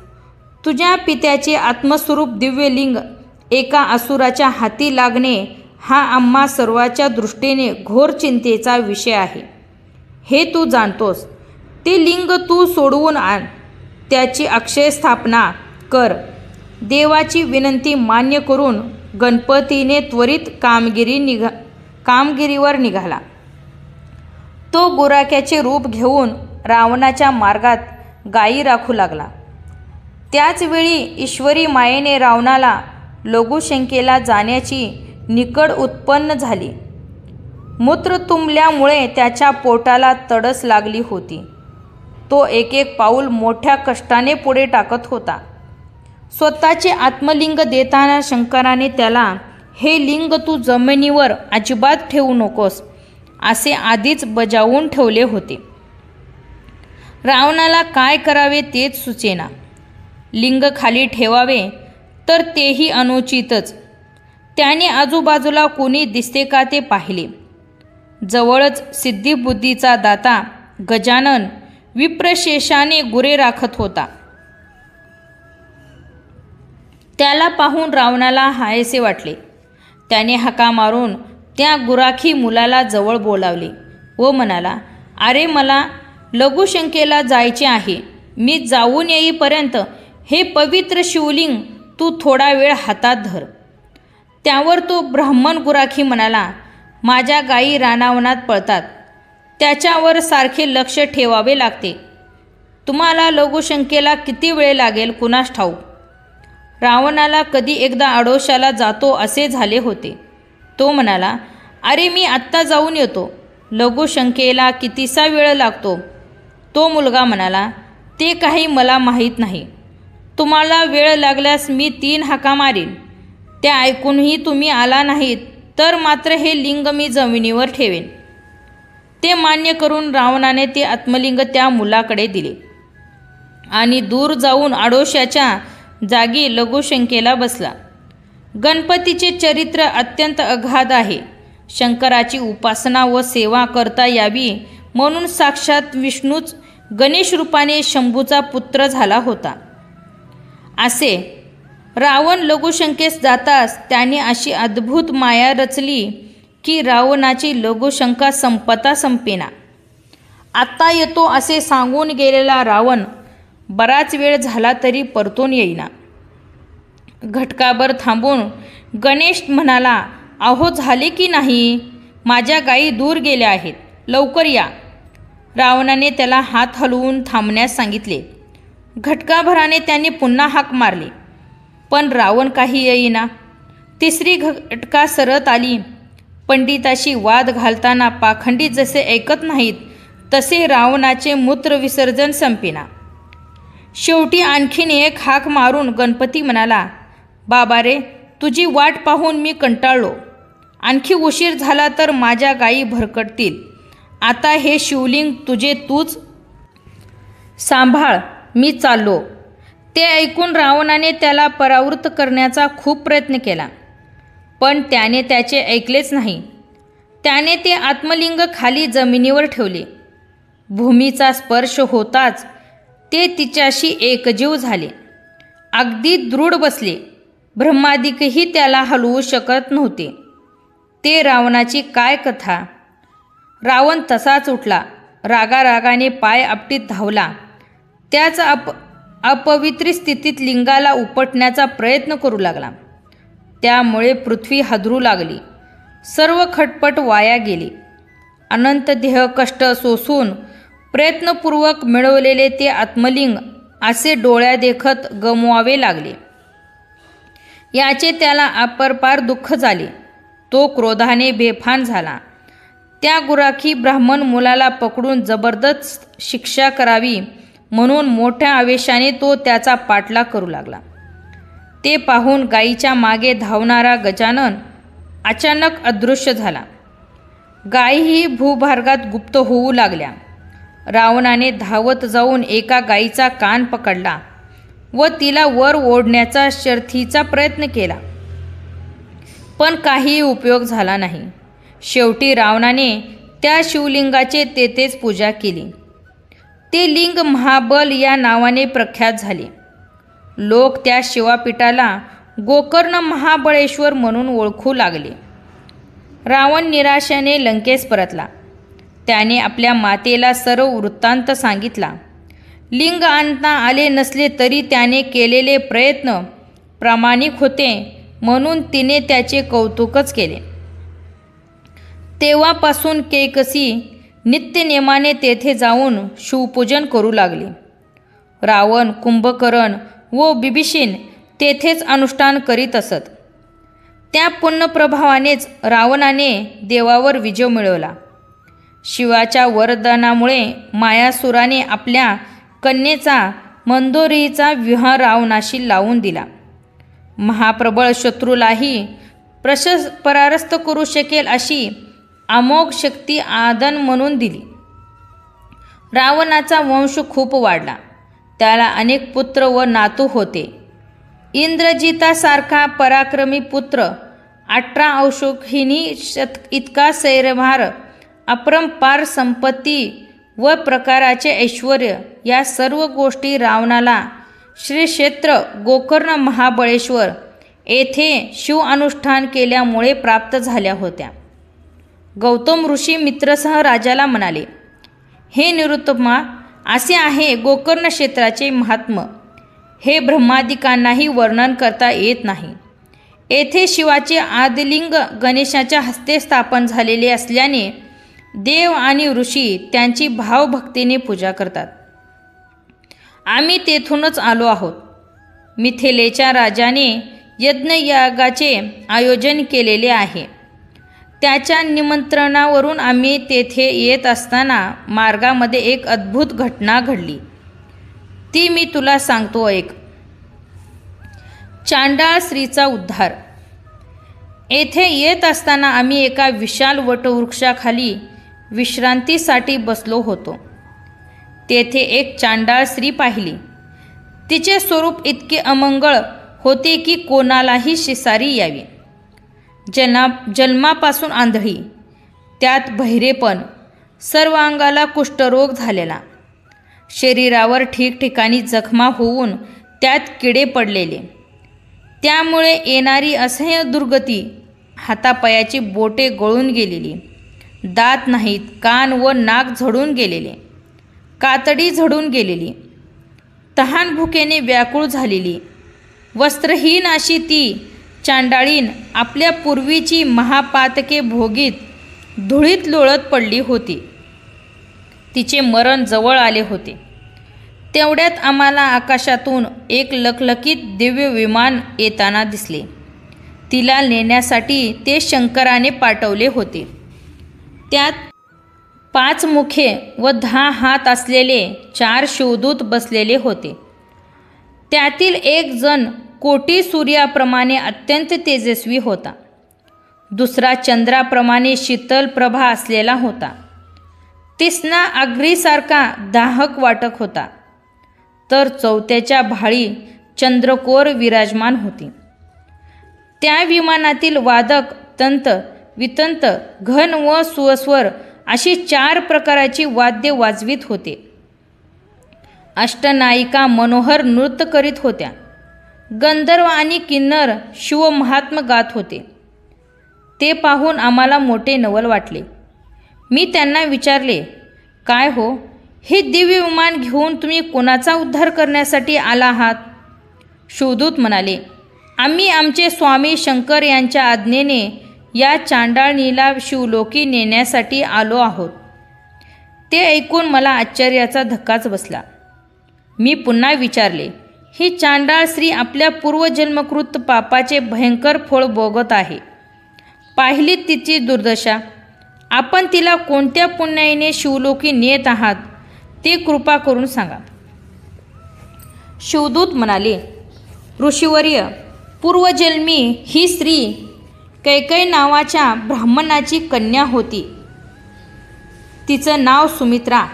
तुझ्या पित्याचे आत्मस्वरूप दिव्यलिंग एका असुराच्या हाती लागणे हा आम्हा सर्वांच्या दृष्टीने घोर चिंतेचा विषय आहे. हे तू जाणतोस. ते लिंग तू सोडवून आण. त्याची अक्षय स्थापना कर. देवाची विनंती मान्य करून गणपतीने त्वरित कामगिरीवर निघाला. तो गुराख्याचे रूप घेऊन रावणाच्या मार्गात गायी राखू लागला. त्याचवेळी ईश्वरी मायेने रावणाला लघुशंकेला जाण्याची निकड उत्पन्न झाली. मूत्र तुंबल्यामुळे त्याच्या पोटाला तडस लागली होती. तो एक एक पाऊल मोठ्या कष्टाने पुढे टाकत होता. स्वतःचे आत्मलिंग देताना शंकराने त्याला, हे लिंग तू जमिनीवर अजिबात ठेवू नकोस असे आधीच बजावून ठेवले होते. रावणाला काय करावे तेच सुचेना. लिंग खाली ठेवावे तर तेही अनुचितच. त्याने आजूबाजूला कोणी दिसते का ते पाहिले. जवळच सिद्धिबुद्धीचा दाता गजानन विप्रशेषाने गुरे राखत होता. त्याला पाहून रावणाला हायसे वाटले. त्याने हाका मारून त्या गुराखी मुलाला जवळ बोलावले व म्हणाला, अरे, मला लघुशंकेला जायचे आहे. मी जाऊन येईपर्यंत हे पवित्र शिवलिंग तू थोडा वेळ हातात धर. त्यावर तो ब्राह्मण गुराखी म्हणाला, माझ्या गायी रानावनात पळतात. त्याच्यावर सारखे लक्ष ठेवावे लागते. तुम्हाला लघुशंकेला किती वेळ लागेल कुणास ठाऊक. रावणाला कधी एकदा आडोशाला जातो असे झाले होते. तो म्हणाला, अरे, मी आत्ता जाऊन येतो. लघुशंकेला कितीसा वेळ लागतो? तो मुलगा म्हणाला, ते काही मला माहीत नाही. तुम्हाला वेळ लागल्यास मी 3 हाका मारीन. त्या ऐकूनही तुम्ही आला नाहीत तर मात्र हे लिंग मी जमिनीवर ठेवेन. ते मान्य करून रावणाने ते आत्मलिंग त्या मुलाकडे दिले आणि दूर जाऊन आडोशाच्या जागी लघुशंकेला बसला. गणपतीचे चरित्र अत्यंत अगाध आहे. शंकराची उपासना व सेवा करता यावी म्हणून साक्षात विष्णूच गणेश रूपाने शंभूचा पुत्र झाला होता. असे रावण लघुशंकेस जाताच त्याने अशी अद्भुत माया रचली की रावणाची लघुशंका संपता संपेना. आत्ता येतो असे सांगून गेलेला रावण बराच वेळ झाला तरी परतून येईना. घटकाभर थांबून गणेश म्हणाला, अहो झाले की नाही? माझ्या गायी दूर गेल्या आहेत, लवकर या. रावणाने त्याला हात हलवून थांबण्यास सांगितले. घटकाभराने त्याने पुन्हा हाक मारली, पण रावण काही येईना. तिसरी घटका सरत आली. पंडिताशी वाद घालताना पाखंडी जसे ऐकत नाहीत तसे रावणाचे मूत्रविसर्जन संपेना. शेवटी आणखीन एक हाक मारून गणपती म्हणाला, बाबा रे, तुझी वाट पाहून मी कंटाळलो. आणखी उशीर झाला तर माझ्या गायी भरकटतील. आता हे शिवलिंग तुझे तूच सांभाळ, मी चाललो. ते ऐकून रावणाने त्याला परावृत्त करण्याचा खूप प्रयत्न केला, पण त्याने त्याचे ऐकलेच नाही. त्याने ते आत्मलिंग खाली जमिनीवर ठेवले. भूमीचा स्पर्श होताच ते तिच्याशी एकजीव झाले. अगदी दृढ बसले. ब्रह्मादिकही त्याला हलवू शकत नव्हते. ते रावणाची काय कथा! रावण तसाच उठला. रागारागाने पाय आपटीत धावला. त्याच अपवित्र स्थितीत लिंगाला उपटण्याचा प्रयत्न करू लागला. त्यामुळे पृथ्वी हादरू लागली. सर्व खटपट वाया गेली. अनंत देह कष्ट सोसून प्रयत्नपूर्वक मिळवलेले ते आत्मलिंग असे डोळ्यादेखत गमवावे लागले. याचे त्याला अपरपार दुःख झाले. तो क्रोधाने बेफान झाला. त्या गुराखी ब्राह्मण मुलाला पकडून जबरदस्त शिक्षा करावी म्हणून मोठ्या आवेशाने तो त्याचा पाठलाग करू लागला. ते पाहून गायीच्या मागे धावणारा गजानन अचानक अदृश्य झाला. गायीही भूभार्गात गुप्त होऊ लागल्या. रावणाने धावत जाऊन एका गायीचा कान पकडला व तिला वर ओढण्याचा शर्थीचा प्रयत्न केला, पण काही उपयोग झाला नाही. शेवटी रावणाने त्या शिवलिंगाचे तेथेच पूजा केली. ते लिंग महाबल या नावाने प्रख्यात झाले. लोक त्या शिवापीठाला गोकर्ण महाबळेश्वर म्हणून ओळखू लागले. रावण निराशाने लंकेस परतला. त्याने आपल्या मातेला सर्व वृत्तांत सांगितला. लिंग आणता आले नसले तरी त्याने केलेले प्रयत्न प्रामाणिक होते म्हणून तिने त्याचे कौतुकच केले. तेव्हापासून कैकसी नित्यनेमाने तेथे जाऊन शिवपूजन करू लागली. रावण, कुंभकर्ण व बिभीषण तेथेच अनुष्ठान करीत असत. त्या पुण्यप्रभावानेच रावणाने देवावर विजय मिळवला. शिवाच्या वरदानामुळे मायासुराने आपल्या कन्येचा मंदोरीचा विवाह रावणाशी लावून दिला. महाप्रबळ शत्रूलाही परास्त करू शकेल अशी अमोघ शक्ती आदान म्हणून दिली. रावणाचा वंश खूप वाढला. त्याला अनेक पुत्र व नातू होते. इंद्रजितासारखा पराक्रमी पुत्र, 18 अशोकहिनी इतका सैरभार, अपरंपार संपत्ती व प्रकारचे ऐश्वर या सर्व गोष्टी रावणाला श्री क्षेत्र गोकर्ण महाबळेश्वर येथे शिव अनुष्ठान केल्यामुळे प्राप्त झाल्या होत्या. गौतम ऋषी मित्रसह राजाला म्हणाले, हे निरुत्तमा, असे आहे गोकर्ण क्षेत्राचे महात्म्य. हे ब्रह्मादिकांनाही वर्णन करता येत नाही. येथे शिवाचे आदिलिंग गणेशाच्या हस्ते स्थापन झालेले असल्याने देव आणि ऋषी त्यांची भावभक्तीने पूजा करतात. आम्ही तेथूनच आलो आहोत. मिथिलेच्या राजाने यज्ञयागाचे आयोजन केलेले आहे. त्याच्या निमंत्रणावरून आम्ही तेथे येत असताना मार्गामध्ये एक अद्भुत घटना घडली. ती मी तुला सांगतो ऐक. चांडाळ स्त्रीचा उद्धार. येथे येत असताना आम्ही एका विशाल वटवृक्षाखाली विश्रांतीसाठी बसलो होतो. तेथे एक चांडाळ स्त्री पाहिली. तिचे स्वरूप इतके अमंगळ होते की कोणालाही शिसारी यावी. जन्मापासून आंधळी, त्यात बहिरेपण, सर्व अंगाला कुष्ठरोग झालेला, शरीरावर ठिकठिकाणी जखमा होऊन त्यात किडे पडलेले, त्यामुळे येणारी असह्य दुर्गती, हातापायाची बोटे गळून गेलेली, दात नाहीत, कान व नाक झडून गेलेले, कातडी झडून गेलेली, तहान भुकेने व्याकुळ झालेली, वस्त्रहीन अशी ती चांडाळीन आपल्या पूर्वीची महापातके भोगीत धुळीत लोळत पडली होती. तिचे मरण जवळ आले होते. तेवढ्यात आम्हाला आकाशातून एक लखलखीत दिव्य विमान येताना दिसले. तिला नेण्यासाठी ते शंकराने पाठवले होते. त्यात 5 मुखे व 10 हात असलेले 4 शिवदूत बसलेले होते. त्यातील एक जण कोटी सूर्याप्रमाणे अत्यंत तेजस्वी होता. दुसरा चंद्राप्रमाणे शीतल प्रभा असलेला होता. तिसरा अग्नीसारखा दाहक वाटक होता. तर चौथ्याच्या भाळी चंद्रकोर विराजमान होती. त्या विमानातील वादक तंत, वितंत, घन व सुस्वर अशी 4 प्रकारची वाद्य वाजवीत होते. अष्टनायिका मनोहर नृत्य करीत होत्या. गंधर्व आणि किन्नर शिवमहात्म गात होते. ते पाहून आम्हाला मोठे नवल वाटले. मी त्यांना विचारले, काय हो, हे दिव्य विमान घेऊन तुम्ही कोणाचा उद्धार करण्यासाठी आला आहात? शिवदूत म्हणाले, आम्ही आमचे स्वामी शंकर यांच्या आज्ञेने या चांडाळणीला शिवलोकी नेण्यासाठी आलो आहोत. ते ऐकून मला आश्चर्याचा धक्काच बसला. मी पुन्हा विचारले, ही चांडाळ स्त्री आपल्या पूर्वजन्मकृत पापाचे भयंकर फळ भोगत आहे. पाहिली तिची दुर्दशा. आपण तिला कोणत्या पुण्याईने शिवलोकी नेत आहात ते कृपा करून सांगा. शिवदूत म्हणाले, ऋषीवर्य, पूर्वजन्मी ही स्त्री कैकई नावाच्या ब्राह्मणाची कन्या होती. तिचं नाव सुमित्रा.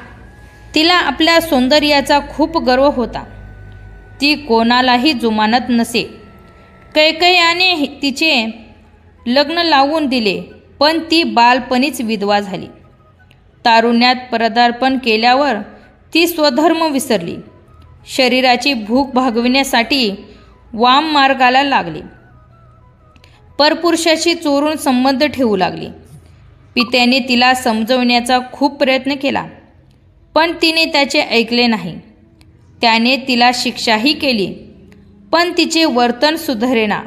तिला आपल्या सौंदर्याचा खूप गर्व होता. ती कोणालाही जुमानत नसे. कैकईने तिचे लग्न लावून दिले, पण ती बालपणीच विधवा झाली. तारुण्यात पदार्पण केल्यावर ती स्वधर्म विसरली. शरीराची भूक भागविण्यासाठी वाम मार्गाला लागली. परपुरुषाशी चोरून संबंध ठेवू लागली. पित्याने तिला समजवण्याचा खूप प्रयत्न केला, पण तिने त्याचे ऐकले नाही. त्याने तिला शिक्षाही केली, पण तिचे वर्तन सुधारेना.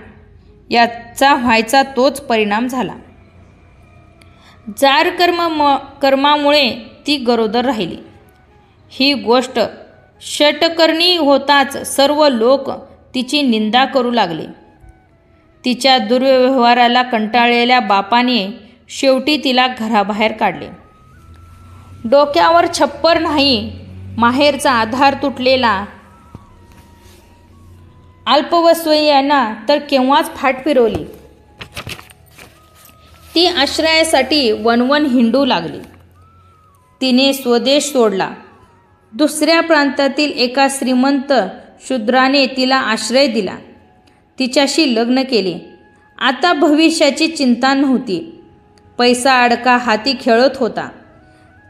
याचा व्हायचा तोच परिणाम झाला. जार कर्मामुळे ती गरोदर राहिली. ही गोष्ट षटकर्णी होताच सर्व लोक तिची निंदा करू लागले. तिच्या दुर्व्यवहाराला कंटाळलेल्या बापाने शेवटी तिला घराबाहेर काढले. डोक्यावर छप्पर नाही, माहेरचा आधार तुटलेला अल्पवयस्यांना तर केव्हाच फाट फिरवली. ती आश्रयासाठी वणवण हिंडू लागली. तिने स्वदेश सोडला. दुसऱ्या प्रांतातील एका श्रीमंत शूद्राने तिला आश्रय दिला. तिच्याशी लग्न केले. आता भविष्याची चिंता नव्हती. पैसा अडका हाती खेळत होता.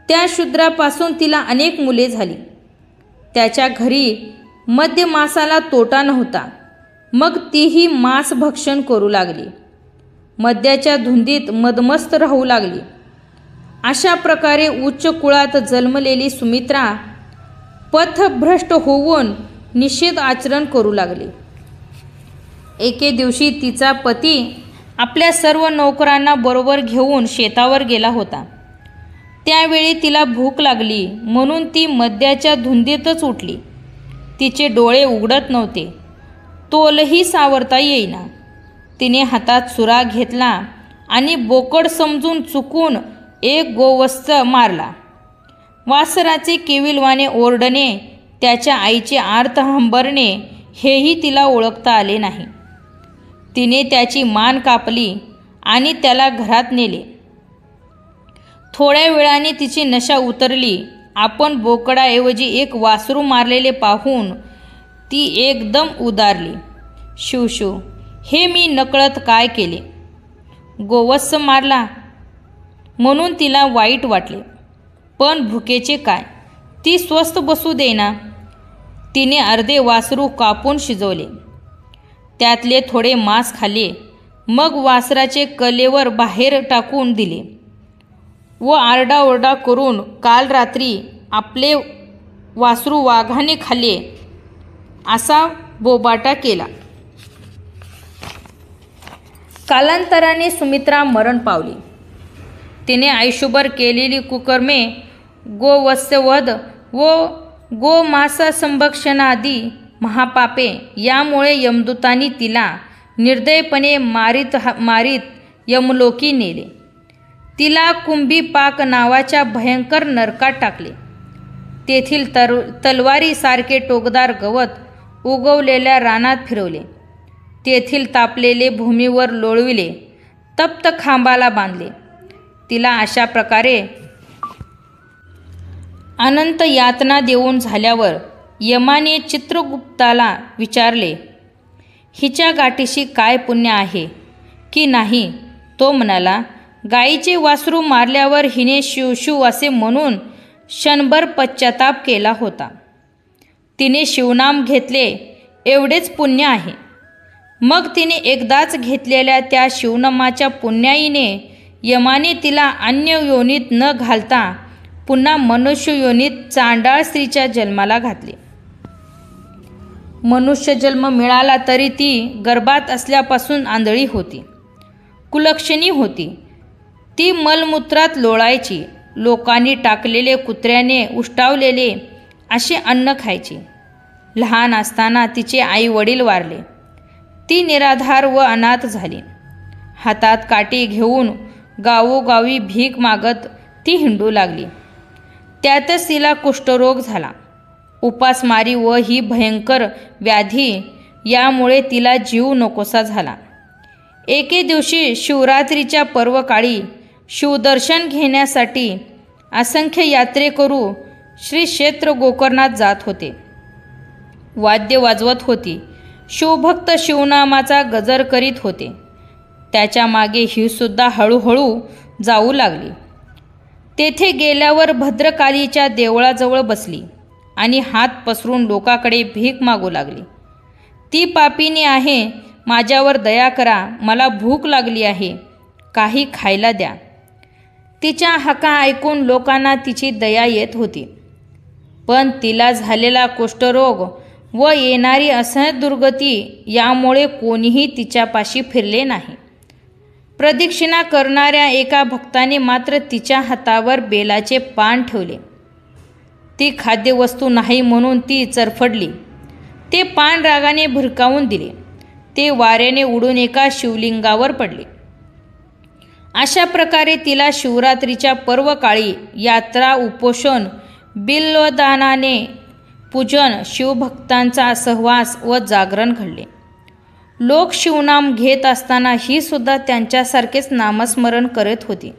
त्या शूद्रापासून तिला अनेक मुले झाली. त्याच्या घरी मद्य मासाला तोटा नव्हता. मग तीही मांस भक्षण करू लागली. मद्याच्या धुंदीत मदमस्त राहू लागली. अशा प्रकारे उच्च कुळात जन्मलेली सुमित्रा पथभ्रष्ट होऊन निषेध आचरण करू लागली. एके दिवशी तिचा पती आपल्या सर्व नोकरांना बरोबर घेऊन शेतावर गेला होता. त्यावेळी तिला भूक लागली म्हणून ती मद्याच्या धुंदीतच उठली. तिचे डोळे उघडत नव्हते. तोलही सावरता येईना. तिने हातात सुरा घेतला आणि बोकड समजून चुकून एक गोवत्स मारला. वासराचे केविलवाने ओरडणे, त्याच्या आईचे आर्त हंबरणे हेही तिला ओळखता आले नाही. तिने त्याची मान कापली आणि त्याला घरात नेले. थोड्या वेळाने तिची नशा उतरली. आपण बोकडाऐवजी एक वासरू मारलेले पाहून ती एकदम उदारली. शिव, हे मी नकळत काय केले? गोवत्स मारला म्हणून तिला वाईट वाटले. पण भुकेचे काय? ती स्वस्थ बसू देना. तिने अर्धे वासरू कापून शिजवले. त्यातले थोडे मांस खाल्ले. मग वासराचे कलेवर बाहेर टाकून दिले व आरडाओरडा करून काल रात्री आपले वासरू वाघाने खाल्ले असा बोबाटा केला. कालांतराने सुमित्रा मरण पावली. तिने आयुष्यभर केलेली कुकर्मे, गोवत्सवध व गोमांससंभक्षणादी महापापे यामुळे यमदूतांनी तिला निर्दयपणे मारीत यमलोकी नेले. तिला कुंभीपाक नावाच्या भयंकर नरकात टाकले. तेथील तलवारीसारखे टोकदार गवत उगवलेल्या रानात फिरवले. तेथील तापलेले भूमीवर लोळविले. तप्त खांबाला बांधले. तिला अशा प्रकारे अनंत यातना देऊन झाल्यावर यमाने चित्रगुप्ताला विचारले, हिच्या गाठीशी काय पुण्य आहे की नाही. तो म्हणाला, गायीचे वासरू मारल्यावर हिने शिवशिव असे म्हणून क्षणभर पश्चाताप केला होता. तिने शिवनाम घेतले एवढेच पुण्य आहे. मग तिने एकदाच घेतलेल्या त्या शिवनामाच्या पुण्याईने यमाने तिला अन्य योनीत न घालता पुन्हा मनुष्य योनीत चांडाळ स्त्रीच्या जन्माला घातले. मनुष्य जन्म मिळाला तरी ती गर्भात असल्यापासून आंधळी होती, कुलक्षणी होती. ती मलमूत्रात लोळायची. लोकांनी टाकलेले, कुत्र्याने उष्टावलेले असे अन्न खायची. लहान असताना तिचे आई वडील वारले. ती निराधार व अनाथ झाली. हातात काठी घेऊन गावोगावी भीक मागत ती हिंडू लागली. त्यातच तिला कुष्ठरोग झाला. उपासमारी व ही भयंकर व्याधी यामुळे तिला जीव नकोसा झाला. एके दिवशी शिवरात्रीच्या पर्वकाळी शिवदर्शन घेण्यासाठी असंख्य यात्रेकरू श्री क्षेत्र गोकर्णात जात होते. वाद्य वाजवत होती. शिवभक्त शिवनामाचा गजर करीत होते. त्याच्या मागे ही सुद्धा हळूहळू जाऊ लागली. तेथे गेल्यावर भद्रकालीच्या देवळाजवळ बसली आणि हात पसरून लोकांकडे भीक मागू लागली. ती पापिनी आहे, माझ्यावर दया करा, मला भूक लागली आहे, काही खायला द्या. तिच्या हाका ऐकून लोकांना तिची दया येत होती. पण तिला झालेला कुष्ठरोग व येणारी असह्य दुर्गती यामुळे कोणीही तिच्यापाशी फिरले नाही. प्रदक्षिणा करणाऱ्या एका भक्ताने मात्र तिच्या हातावर बेलाचे पान ठेवले. ती खाद्यवस्तू नाही म्हणून ती चरफडली. ते पान रागाने भिरकावून दिले. ते वाऱ्याने उडून एका शिवलिंगावर पडले. अशा प्रकारे तिला शिवरात्रीच्या पर्वकाळी यात्रा, उपोषण, बिल्वदानाने पूजन, शिवभक्तांचा सहवास व जागरण घडले. लोक शिवनाम घेत असताना ही सुद्धा त्यांच्यासारखेच नामस्मरण करत होती.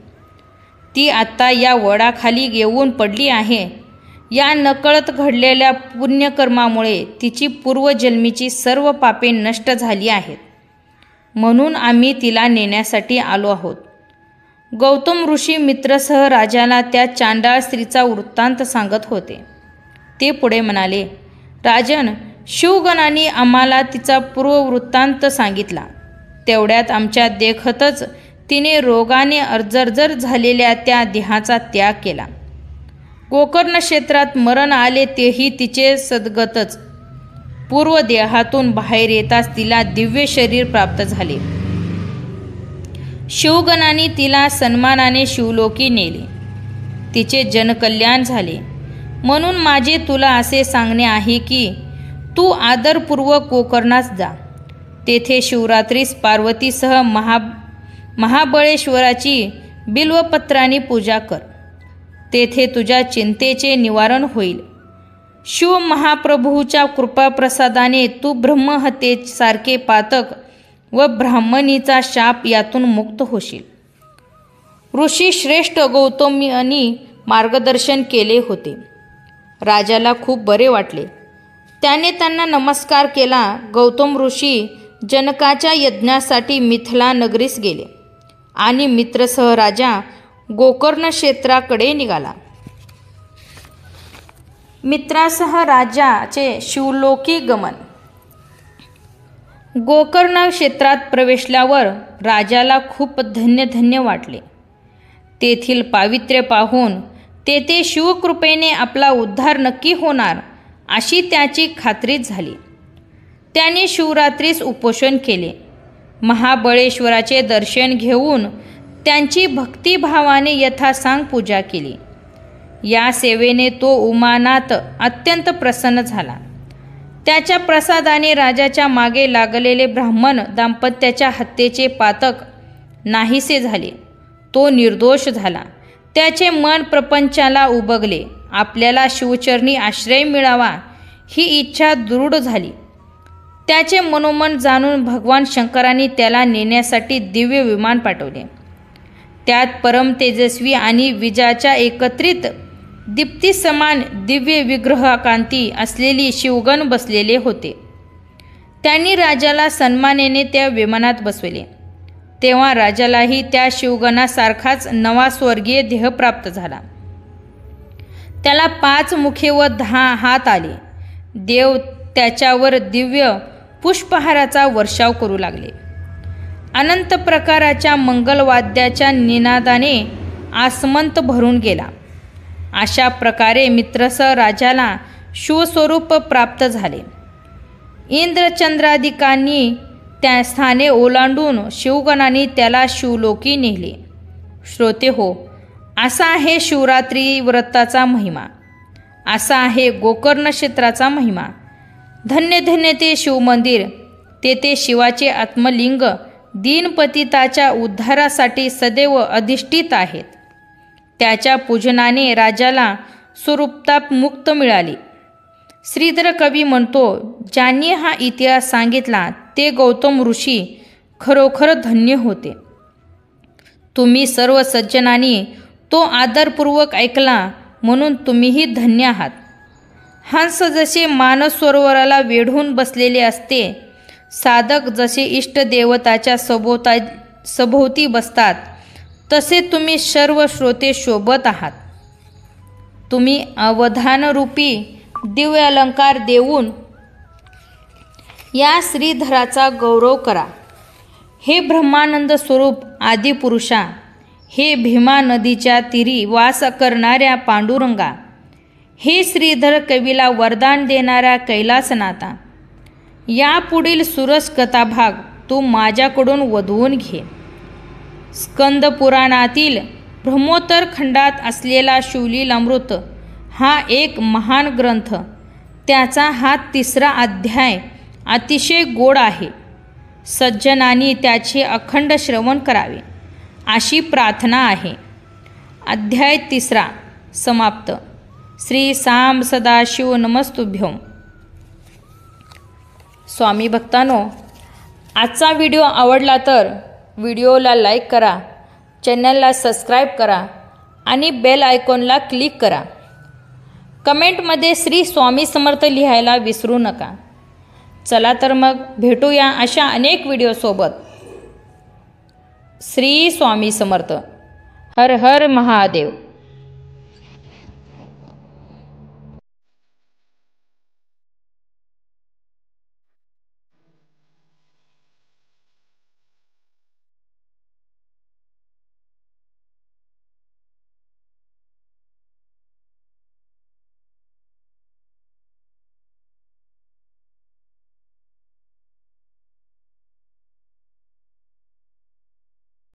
ती आत्ता या वडाखाली येऊन पडली आहे. या नकळत घडलेल्या पुण्यकर्मामुळे तिची पूर्वजन्मीची सर्व पापे नष्ट झाली आहेत. म्हणून आम्ही तिला नेण्यासाठी आलो आहोत. गौतम ऋषी मित्रसह राजाला त्या चांडाळ स्त्रीचा वृत्तांत सांगत होते. ते पुढे म्हणाले, राजन, शिवगणांनी आम्हाला तिचा पूर्ववृत्तांत सांगितला. तेवढ्यात आमच्या देखतच तिने रोगाने जर्जर झालेल्या त्या देहाचा त्याग केला. गोकर्ण क्षेत्रात मरण आले तेही तिचे सद्गतच. पूर्व देहातून बाहेर येताच तिला दिव्य शरीर प्राप्त झाले. शिवगणांनी तिला सन्मानाने शिवलोकी नेले. तिचे जनकल्याण झाले. म्हणून माझे तुला असे सांगणे आहे की तू आदरपूर्वक गोकर्णास जा. तेथे शिवरात्रीस पार्वतीसह महाबळेश्वराची बिल्वपत्रांनी पूजा कर. तेथे तुझ्या चिंतेचे निवारण होईल. शिव महाप्रभूच्या कृपाप्रसादाने तू ब्रह्महत्येसारखे पातक व ब्राह्मणीचा शाप यातून मुक्त होशील. ऋषी श्रेष्ठ गौतमींनी मार्गदर्शन केले होते. राजाला खूप बरे वाटले. त्याने त्यांना नमस्कार केला. गौतम ऋषी जनकाच्या यज्ञासाठी मिथिला नगरीस गेले आणि मित्रसह राजा गोकर्ण क्षेत्राकडे निघाला. मित्रासह राजाचे शिवलोकी गमन. गोकर्ण क्षेत्रात प्रवेशल्यावर राजाला खूप धन्य वाटले. तेथील पावित्र्य पाहून तेथे शिवकृपेने आपला उद्धार नक्की होणार अशी त्याची खात्री झाली. त्याने शिवरात्रीस उपोषण केले. महाबळेश्वराचे दर्शन घेऊन त्यांची भक्तिभावाने यथासांग पूजा केली. या सेवेने तो उमानाथ अत्यंत प्रसन्न झाला. त्याच्या प्रसादाने राजाच्या मागे लागलेले ब्राह्मण दाम्पत्याच्या हत्येचे पातक नाहीसे झाले. तो निर्दोष झाला. त्याचे मन प्रपंचाला उबगले. आपल्याला शिवचरणी आश्रय मिळावा ही इच्छा दृढ झाली. त्याचे मनोमन जाणून भगवान शंकरांनी त्याला नेण्यासाठी दिव्य विमान पाठवले. त्यात परम तेजस्वी आणि विजाच्या एकत्रित दीप्ती समान दिव्य विग्रहकांती असलेली शिवगण बसलेले होते. त्यांनी राजाला सन्मानेने त्या विमानात बसविले. तेव्हा राजालाही त्या शिवगणासारखाच नवा स्वर्गीय देह प्राप्त झाला. त्याला 5 मुखे व 10 हात आले. देव त्याच्यावर दिव्य पुष्पहाराचा वर्षाव करू लागले. अनंत प्रकाराच्या मंगलवाद्याच्या निनादाने आसमंत भरून गेला. अशा प्रकारे मित्रसह राजाला शिवस्वरूप प्राप्त झाले. इंद्रचंद्रादिकांनी त्या स्थाने ओलांडून शिवगणांनी त्याला शिवलोकी नेले. श्रोते हो, असा आहे शिवरात्री व्रताचा महिमा. असा आहे गोकर्ण क्षेत्राचा महिमा. धन्य ते शिवमंदिर. तेथे शिवाचे आत्मलिंग दीनपतिताच्या उद्धारासाठी सदैव अधिष्ठित आहेत. त्याच्या पूजनाने राजाला स्वरूपता मुक्त मिळाली. श्रीधर कवी म्हणतो, ज्यांनी हा इतिहास सांगितला ते गौतम ऋषी खरोखर धन्य होते. तुम्ही सर्व सज्जनांनी तो आदरपूर्वक ऐकला म्हणून तुम्हीही धन्य आहात. हंस जसे मानस सरोवराला वेढून बसलेले असते, साधक जसे इष्टदेवताच्या सभोवती बसतात, तसे तुम्ही सर्व श्रोते शोभत आहात. तुम्ही अवधानरूपी दिव्य अलंकार देऊन या श्रीधराचा गौरव करा. हे ब्रह्मानंद स्वरूप आदिपुरुषा, हे भीमा नदीच्या तीरी वास करणाऱ्या पांडुरंगा, हे श्रीधर कवीला वरदान देणाऱ्या कैलासनाथा, यापुढील सुरस कथाभाग तू माझ्याकडून वधवून घे. स्कंद पुराणातील ब्रह्मोत्तर खंडात असलेला शिवलीलामृत हा एक महान ग्रंथ. त्याचा हा 3रा अध्याय अतिशय गोड आहे. सज्जनांनी त्याचे अखंड श्रवण करावे अशी प्रार्थना आहे. अध्याय 3 समाप्त. श्री साम सदाशिव नमस्तुभ्यं. स्वामी भक्तांनो, आजचा व्हिडिओ आवडला तर व्हिडिओला लाईक करा, चॅनलला सबस्क्राईब करा आणि बेल आयकॉनला क्लिक करा. कमेंटमध्ये श्री स्वामी समर्थ लिहायला विसरू नका. चला तर मग भेटूया अशा अनेक व्हिडिओसोबत. श्री स्वामी समर्थ. हर हर महादेव.